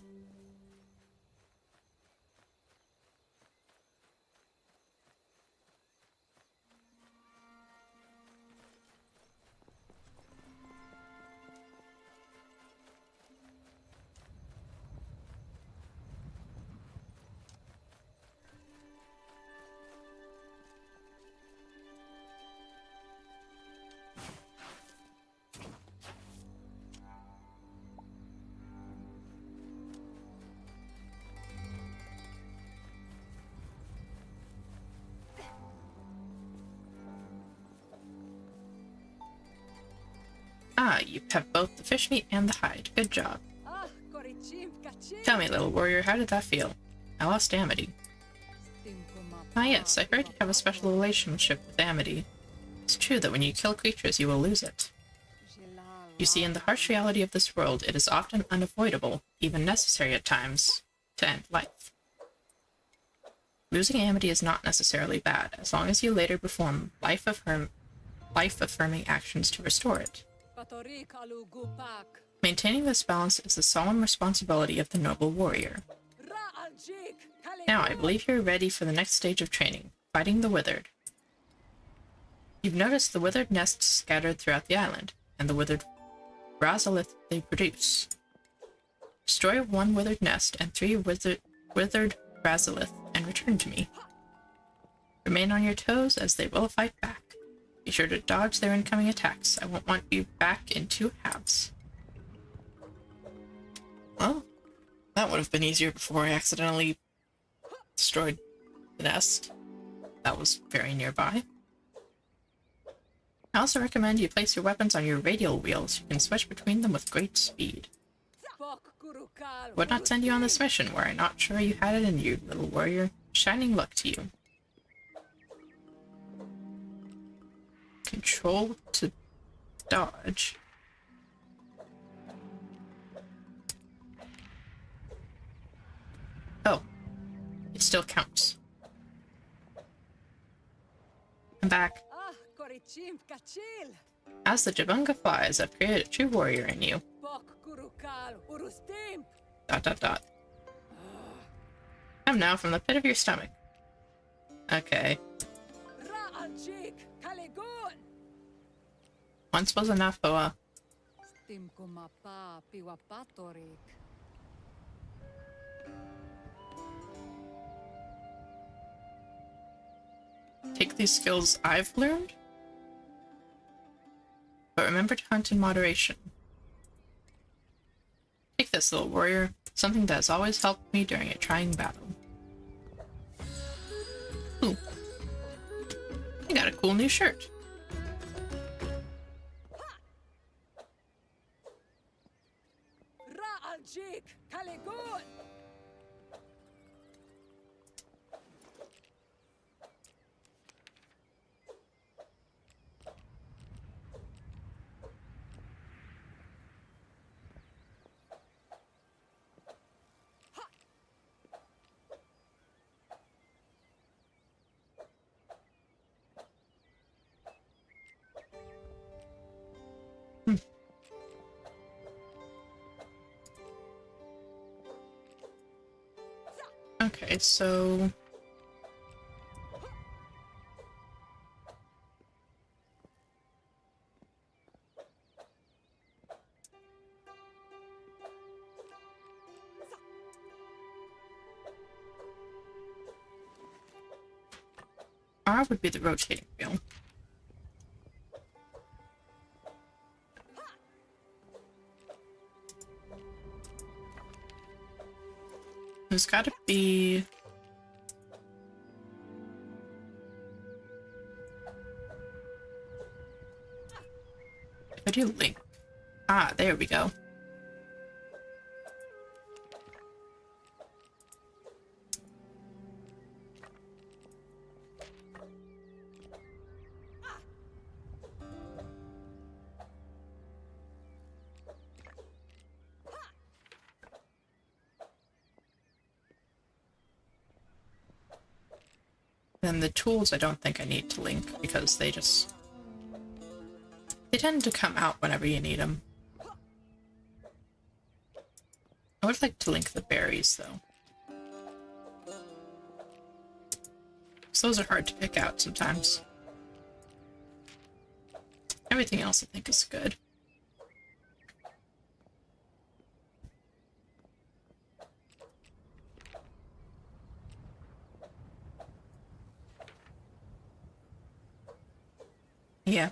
Ah, you have both the fish meat and the hide. Good job. Tell me, little warrior, how did that feel? I lost Amity. Ah yes, I heard you have a special relationship with Amity. It's true that when you kill creatures, you will lose it. You see, in the harsh reality of this world, it is often unavoidable, even necessary at times, to end life. Losing Amity is not necessarily bad, as long as you later perform life-affirming actions to restore it. Maintaining this balance is the solemn responsibility of the noble warrior. Now, I believe you're ready for the next stage of training, fighting the Withered. You've noticed the withered nests scattered throughout the island, and the withered Brazilith they produce. Destroy one withered nest and 3 withered Brazilith and return to me. Remain on your toes, as they will fight back. Be sure to dodge their incoming attacks. I won't want you back in 2 halves. Well, that would have been easier before I accidentally destroyed the nest. That was very nearby. I also recommend you place your weapons on your radial wheels. You can switch between them with great speed. Would not send you on this mission were I not sure you had it in you, little warrior. Shining luck to you. Control to dodge. Oh, it still counts. I'm back. As the Jabunga flies, I've created a true warrior in you. ... Come now from the pit of your stomach. Okay. Once was enough, Hoa. Take these skills I've learned, but remember to hunt in moderation. Take this, little warrior, something that has always helped me during a trying battle. Ooh. I got a cool new shirt. Okay, so... R would be the rotating wheel. There's gotta be... If I do link... Ah, there we go. Then the tools I don't think I need to link because they just... They tend to come out whenever you need them. I would like to link the berries, though. So those are hard to pick out sometimes. Everything else I think is good. Yeah.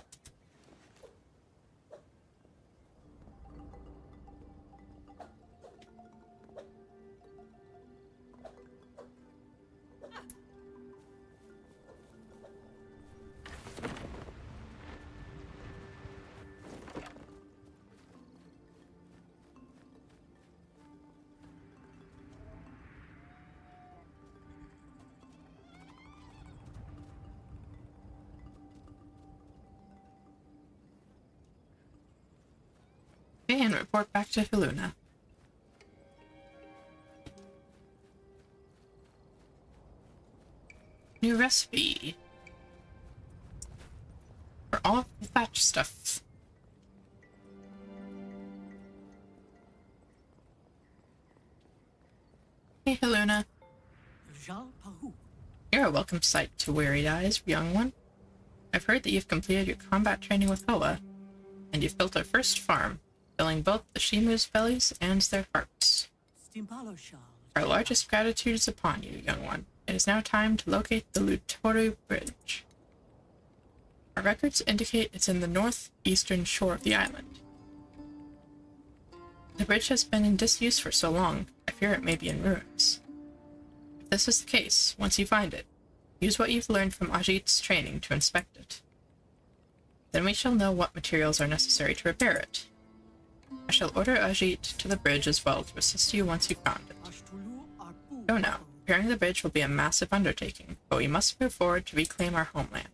Okay, and report back to Haluna. New recipe. For all of the thatch stuff. Hey, Haluna. Jean Pahu. You're a welcome sight to Wearied Eyes, young one. I've heard that you've completed your combat training with Hoa, and you've built our first farm, filling both the Shimu's bellies and their hearts. Stimpalo Shal. Our largest gratitude is upon you, young one. It is now time to locate the Lutoru Bridge. Our records indicate it's in the northeastern shore of the island. The bridge has been in disuse for so long, I fear it may be in ruins. If this is the case, once you find it, use what you've learned from Ajit's training to inspect it. Then we shall know what materials are necessary to repair it. I shall order Ajit to the bridge as well to assist you once you've found it. Go now. Repairing the bridge will be a massive undertaking, but we must move forward to reclaim our homeland.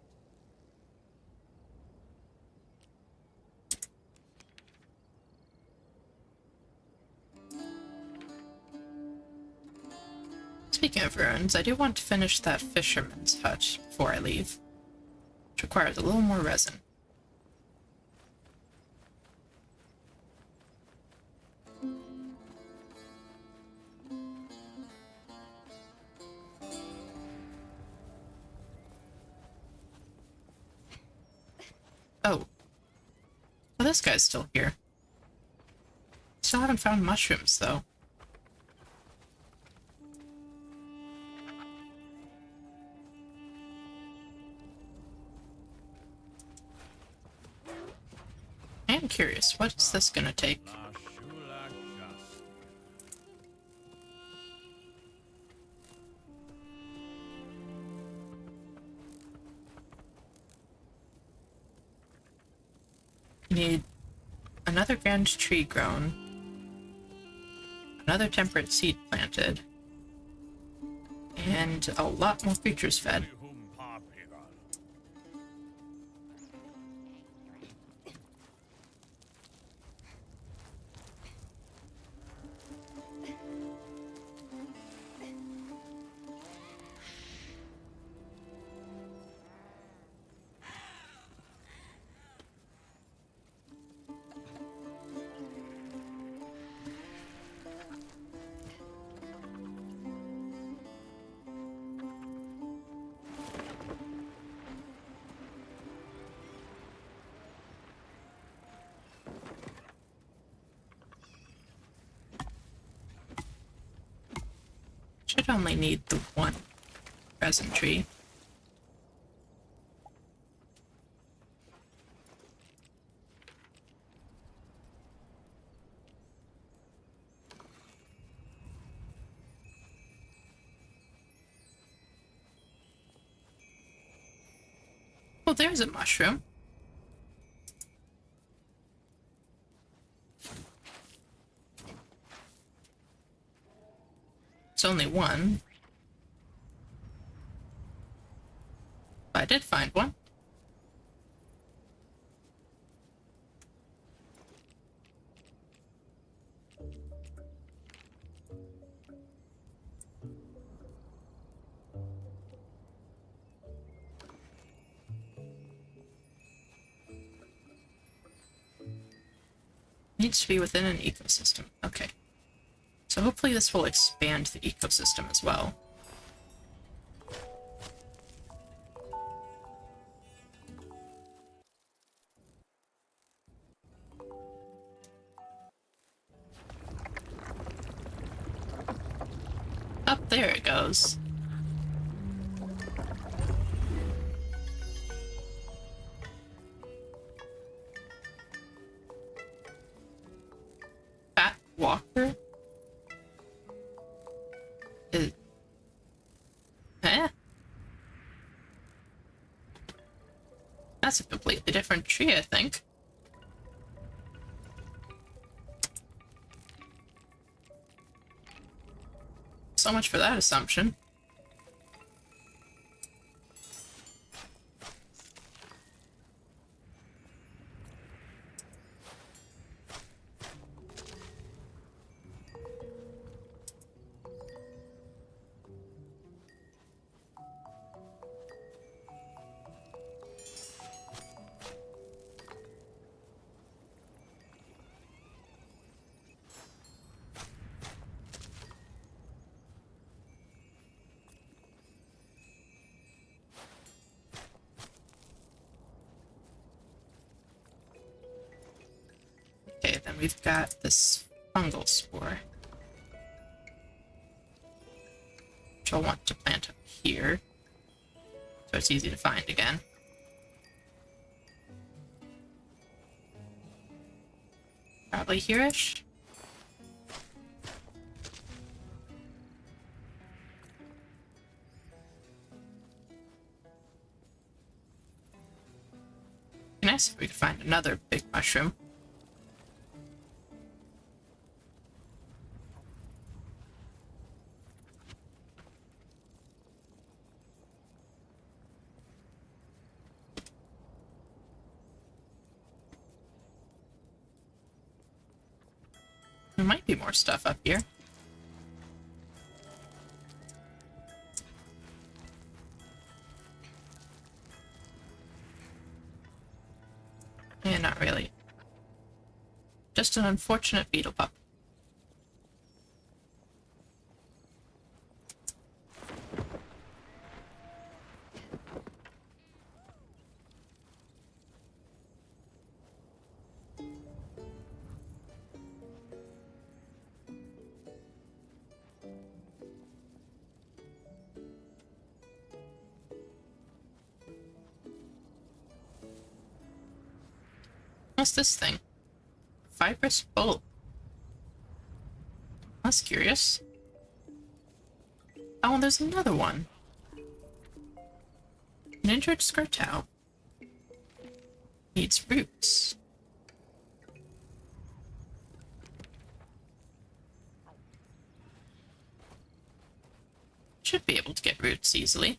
Speaking of ruins, I do want to finish that fisherman's hut before I leave, which requires a little more resin. Oh. Well, this guy's still here. Still haven't found mushrooms, though. I am curious, what's this gonna take? You need another grand tree grown, another temperate seed planted, and a lot more creatures fed. should only need the one resin tree. Oh, there's a mushroom. It's only one. But I did find one. Needs to be within an ecosystem. Okay. So hopefully this will expand the ecosystem as well. Up there it goes. Fat Walker? That's a completely different tree, I think. So much for that assumption. Okay, then we've got this fungal spore, which I'll want to plant up here, so it's easy to find again. Probably here-ish. Be nice if we could find another big mushroom. There might be more stuff up here. Yeah, not really. Just an unfortunate beetle pup. What's this thing? Fibrous bulb. That's curious. Oh, and there's another one. An injured Skrtow. Needs roots. Should be able to get roots easily.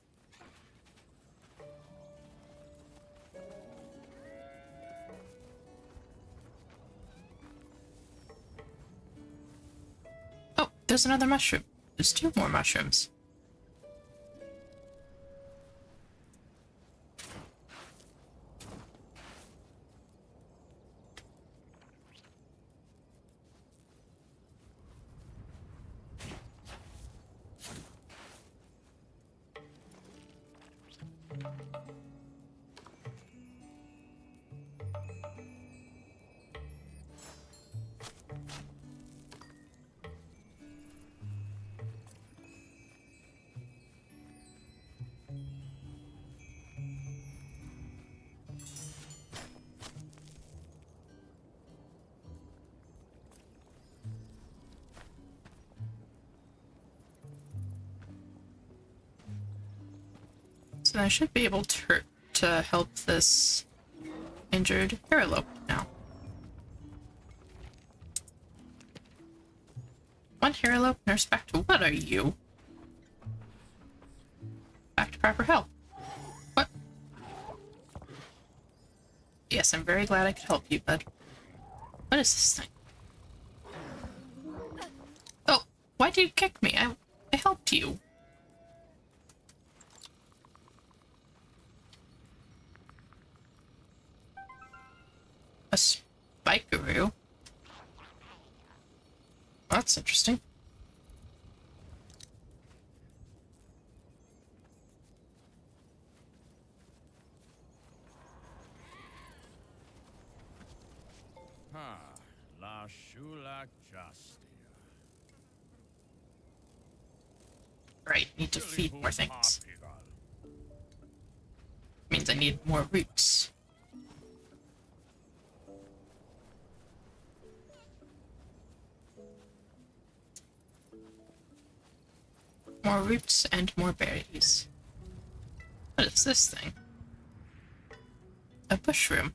Oh, there's another mushroom. There's two more mushrooms. So I should be able to help this injured Haralope now. One Haralope, nurse back to what are you? Back to proper health. What? Yes, I'm very glad I could help you, bud. What is this thing? Oh, why did you kick me? I helped you. A spikeroo? That's interesting. La Shulak Justia. Right, need to feed more things. Means I need more roots. More roots and more berries. What is this thing? A bushroom.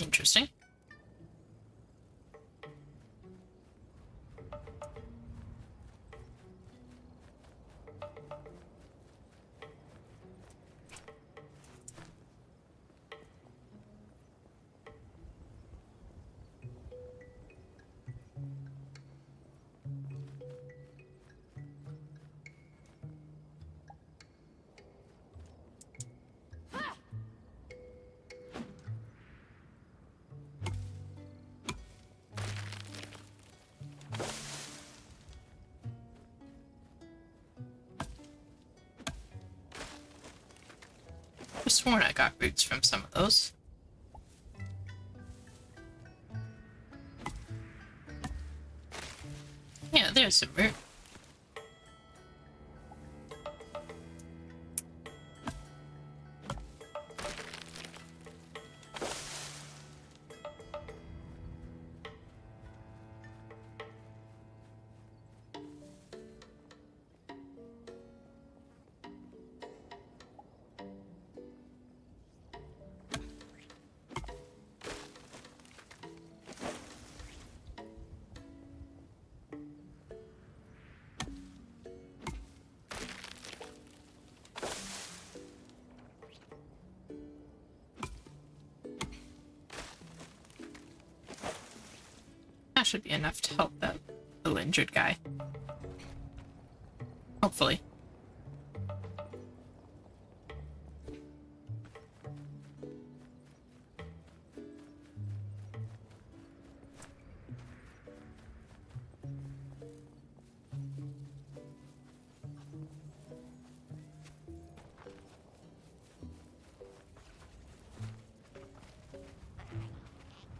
Interesting. I sworn I got roots from some of those. Yeah, there's some root. That should be enough to help that little injured guy. Hopefully.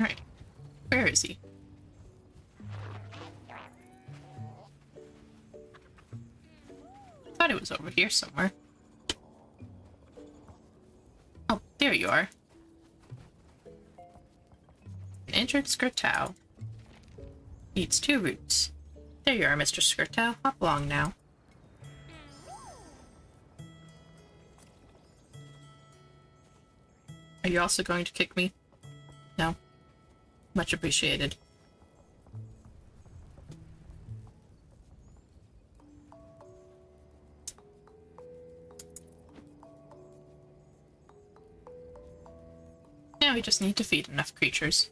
Alright. Where is he? Thought it was over here somewhere. Oh, there you are. An injured Skirtow. Needs 2 roots. There you are, Mr. Skirtow. Hop along now. Are you also going to kick me? No? Much appreciated. Now we just need to feed enough creatures.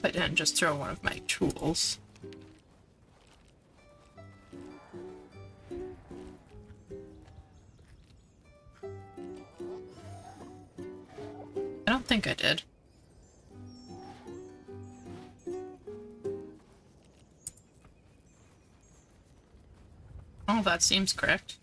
I didn't just throw one of my tools. I don't think I did. Oh, that seems correct.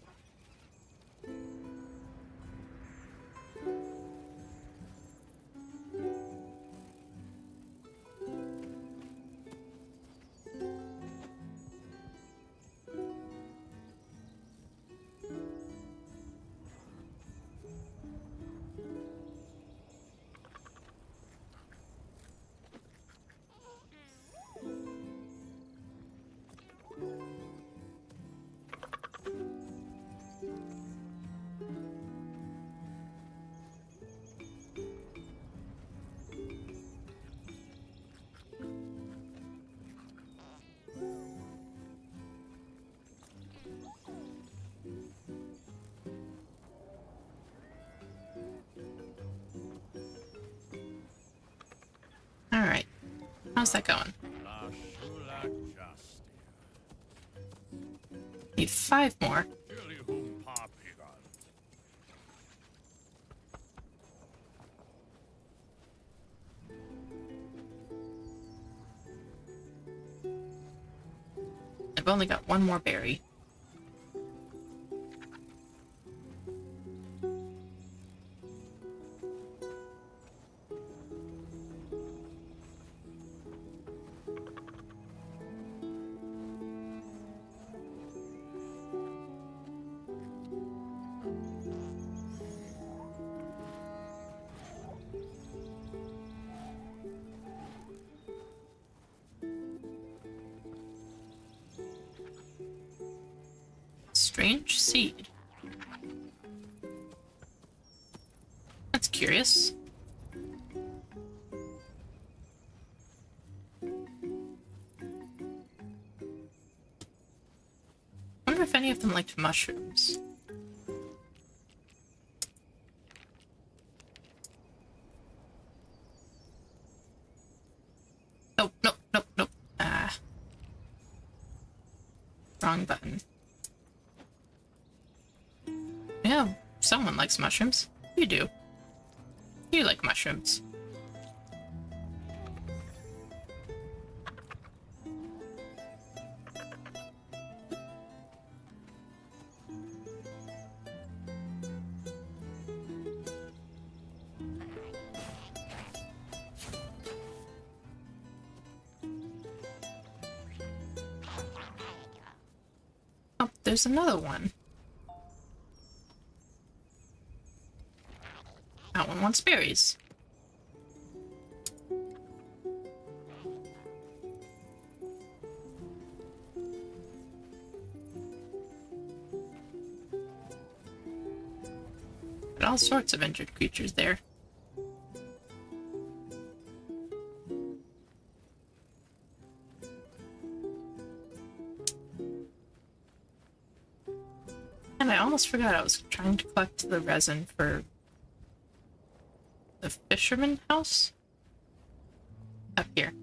Alright. How's that going? Need 5 more. I've only got 1 more berry. Strange seed. That's curious. Wonder if any of them liked mushrooms. Oh, nope, nope, nope. Ah. Wrong button. Yeah, someone likes mushrooms. You do. You like mushrooms. Oh, there's another one. That one wants berries. But all sorts of injured creatures there. And I almost forgot I was trying to collect the resin for the fisherman house? Up here.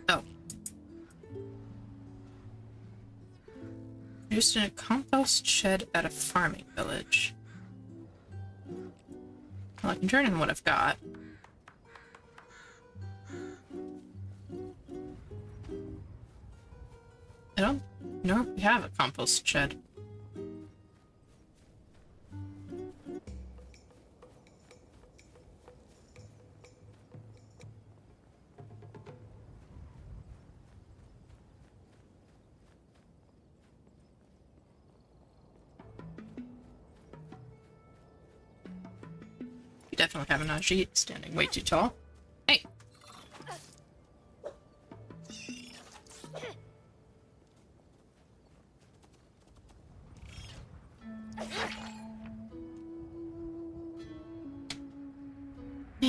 Oh. Used in a compost shed at a farming village. Well, I can turn in what I've got. I don't know if we have a compost shed. You definitely have an Ajit standing way too tall.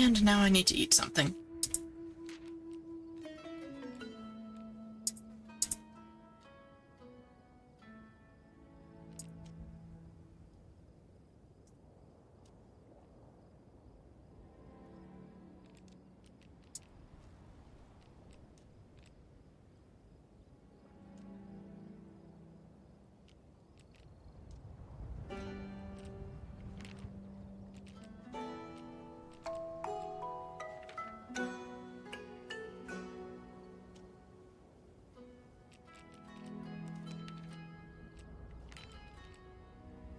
And now I need to eat something.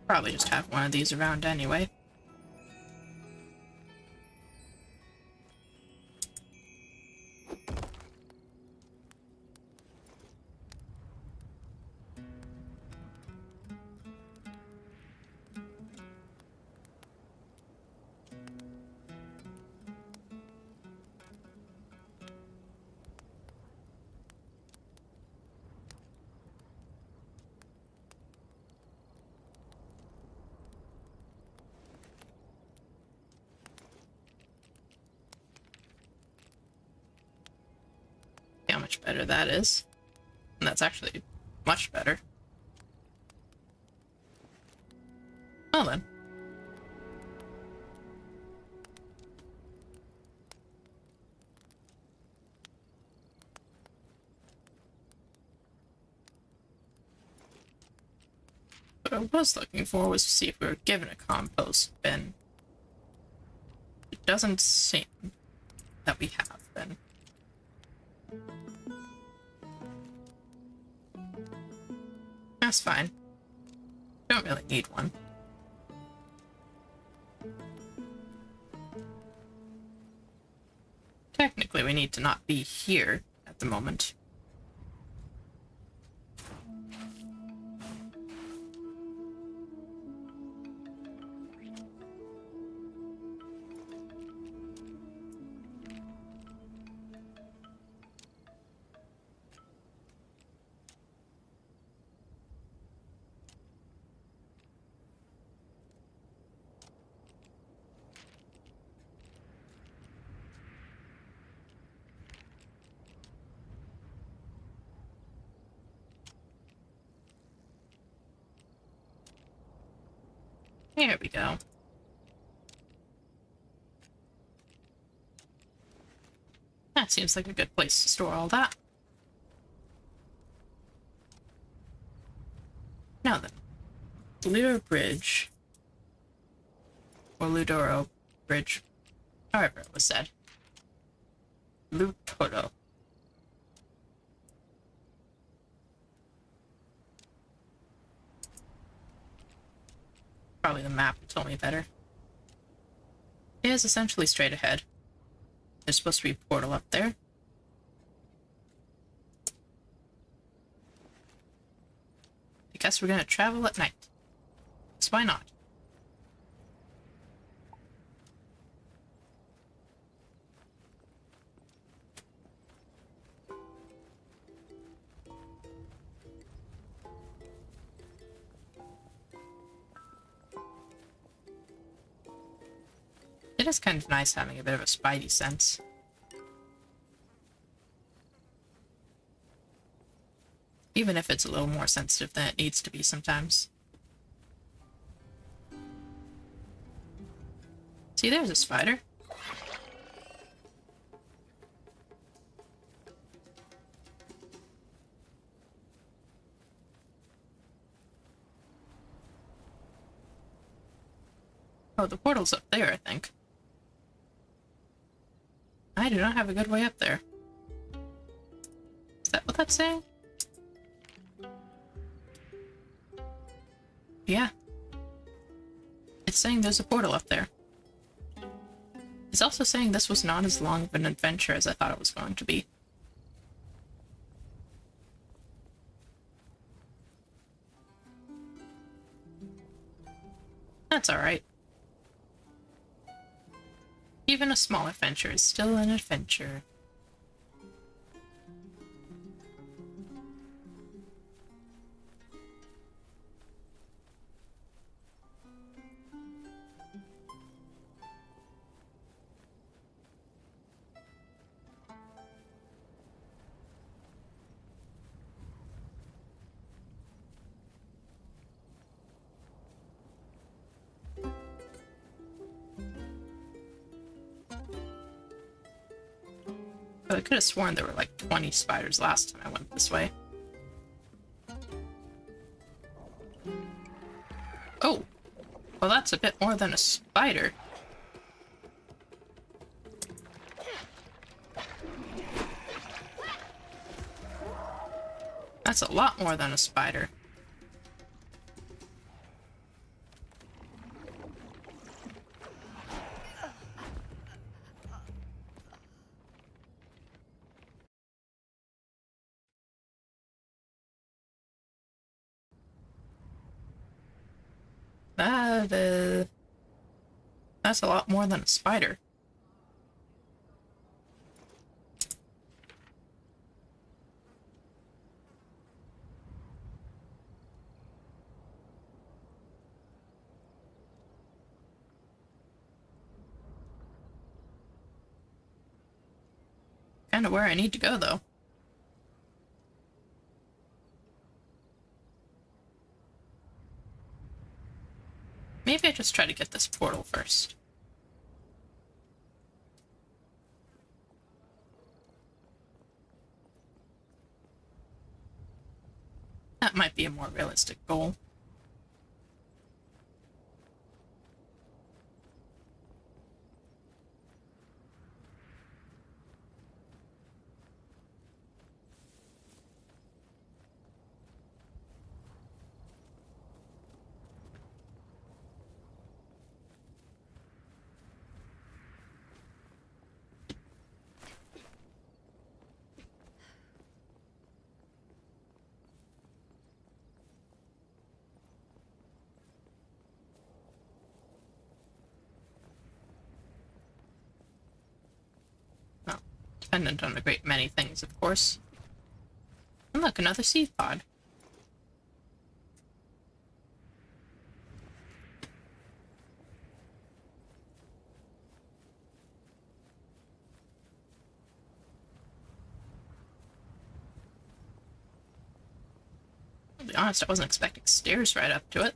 Probably just have one of these around anyway. See how much better that is. And that's actually much better. Well then. What I was looking for was to see if we were given a compost bin. It doesn't seem that we have been. That's fine. Don't really need one. Technically, we need to not be here at the moment. Here we go. That seems like a good place to store all that. Now then, Ludor Bridge, or Ludoro Bridge, however it was said. Lutoro. Probably the map told me better. It is essentially straight ahead. There's supposed to be a portal up there. I guess we're gonna travel at night. So why not? It is kind of nice having a bit of a spidey sense. Even if it's a little more sensitive than it needs to be sometimes. See, there's a spider. Oh, the portal's up there, I think. I do not have a good way up there. Is that what that's saying? Yeah. It's saying there's a portal up there. It's also saying this was not as long of an adventure as I thought it was going to be. That's alright. Even a small adventure is still an adventure. I could have sworn there were like 20 spiders last time I went this way. Oh! Well, that's a bit more than a spider. That's a lot more than a spider. That's a lot more than a spider. Kind of where I need to go, though. Maybe I just try to get this portal first. That might be a more realistic goal. Well, dependent on a great many things, of course. And look, another seed pod. To be honest, I wasn't expecting stairs right up to it.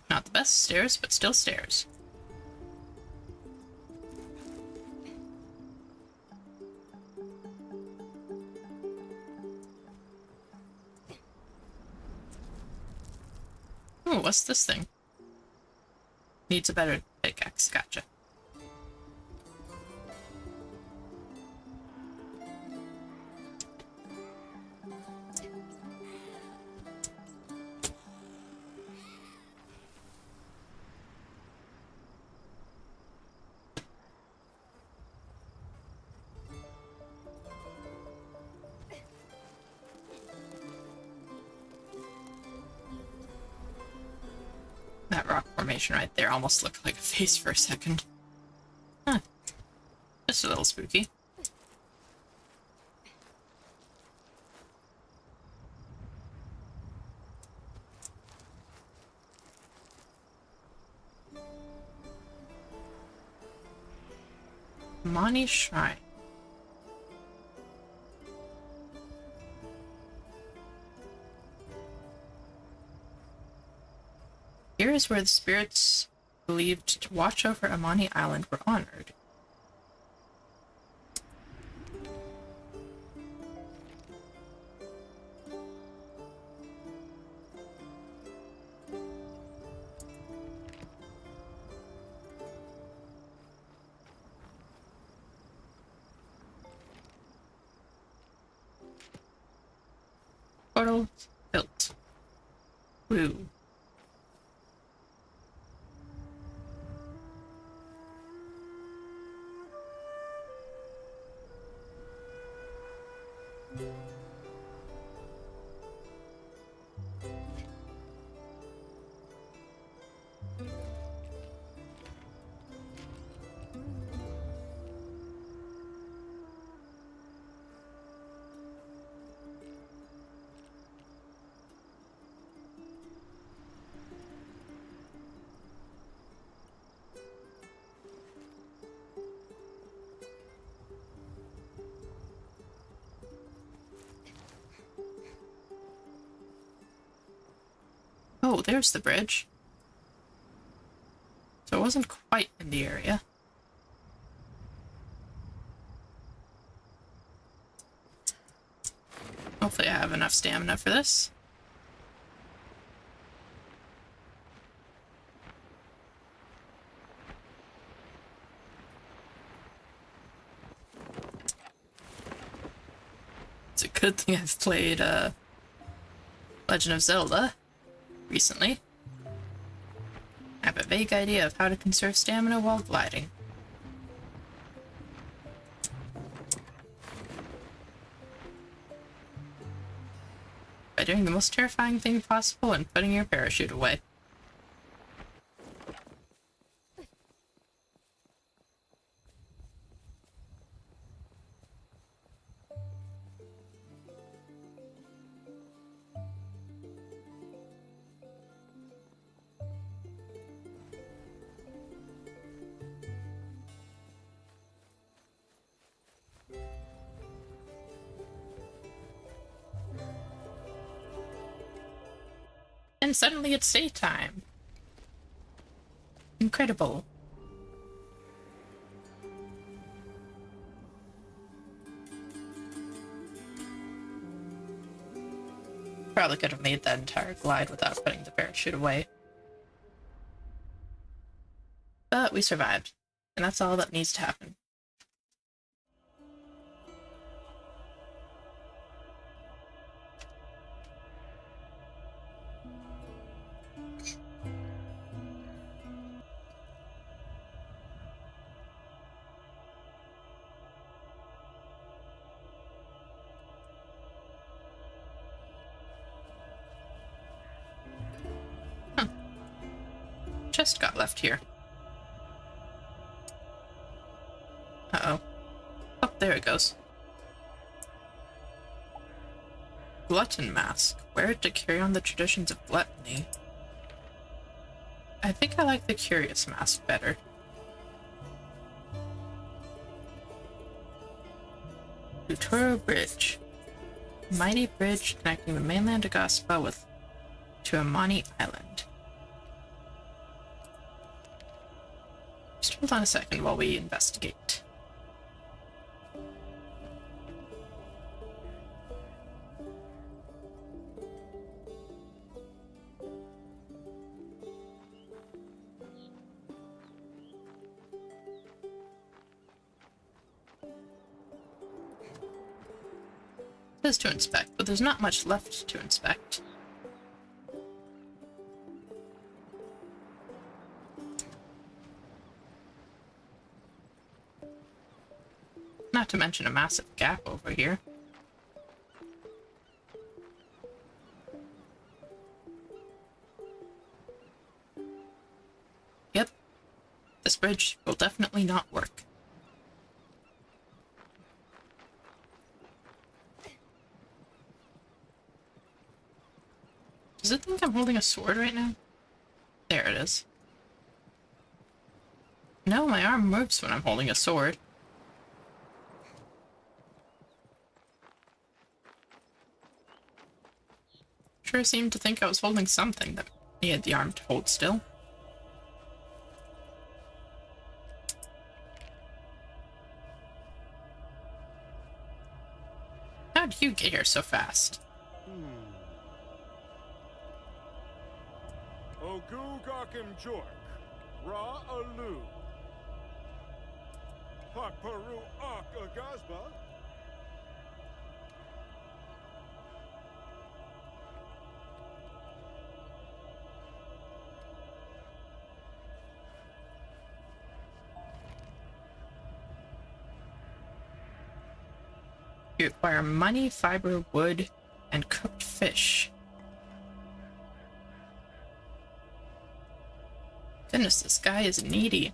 Not the best stairs, but still stairs. Ooh, what's this thing? Needs a better pickaxe, gotcha. That rock formation right there almost looked like a face for a second. Huh. Just a little spooky. Mani Shrine. Here is where the spirits believed to watch over Amani Island were honored. Portal built. Woo. Oh, there's the bridge. So it wasn't quite in the area. Hopefully I have enough stamina for this. It's a good thing I've played Legend of Zelda recently. I have a vague idea of how to conserve stamina while gliding. By doing the most terrifying thing possible and putting your parachute away. And suddenly it's daytime. Incredible. Probably could have made that entire glide without putting the parachute away. But we survived, and that's all that needs to happen. Chest got left here. Uh-oh. Oh, there it goes. Glutton mask. Wear it to carry on the traditions of gluttony. I think I like the curious mask better. Futuro Bridge. Mighty bridge connecting the mainland Aghasba to Amani Island. Just hold on a second while we investigate. It says to inspect, but there's not much left to inspect. Not to mention a massive gap over here. Yep, this bridge will definitely not work. Does it think I'm holding a sword right now? There it is. No, my arm moves when I'm holding a sword. Sure seemed to think I was holding something that needed the arm to hold still. How'd you get here so fast? Ogu Gakim Jork, Ra Alu, Pakparu Ak Aghasba. You acquire money, fiber, wood, and cooked fish. Goodness, this guy is needy.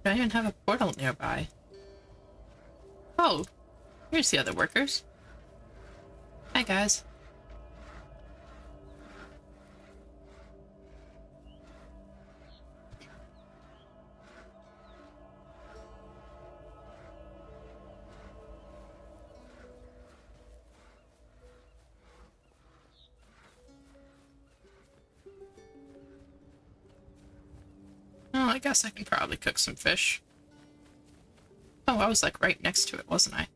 Do I even have a portal nearby? Oh, here's the other workers. Hi, guys. Oh, I guess I can probably cook some fish. Oh, I was like right next to it, wasn't I?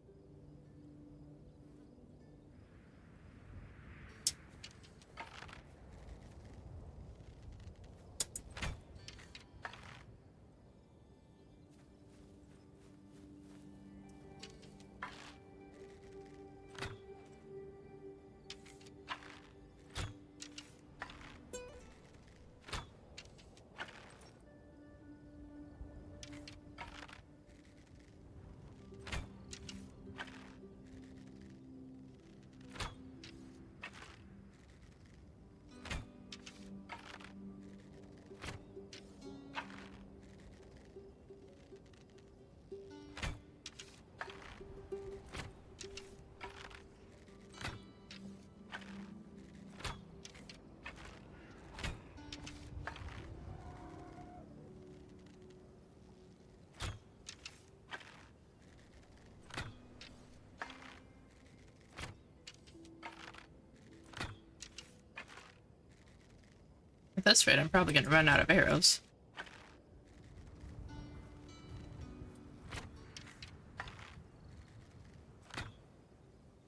At this rate, I'm probably going to run out of arrows.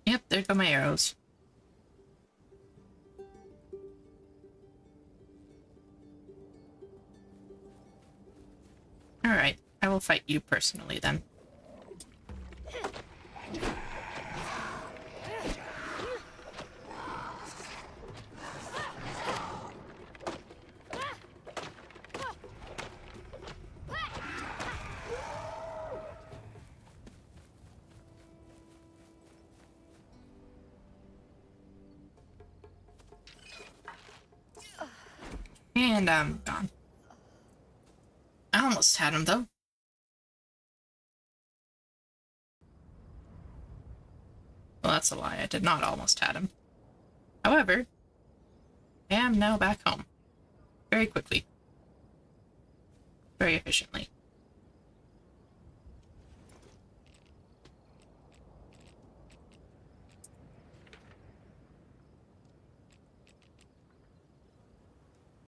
Yep, there go my arrows. Alright, I will fight you personally then. And I'm gone. I almost had him, though. Well, that's a lie. I did not almost had him. However, I am now back home. Very quickly. Very efficiently.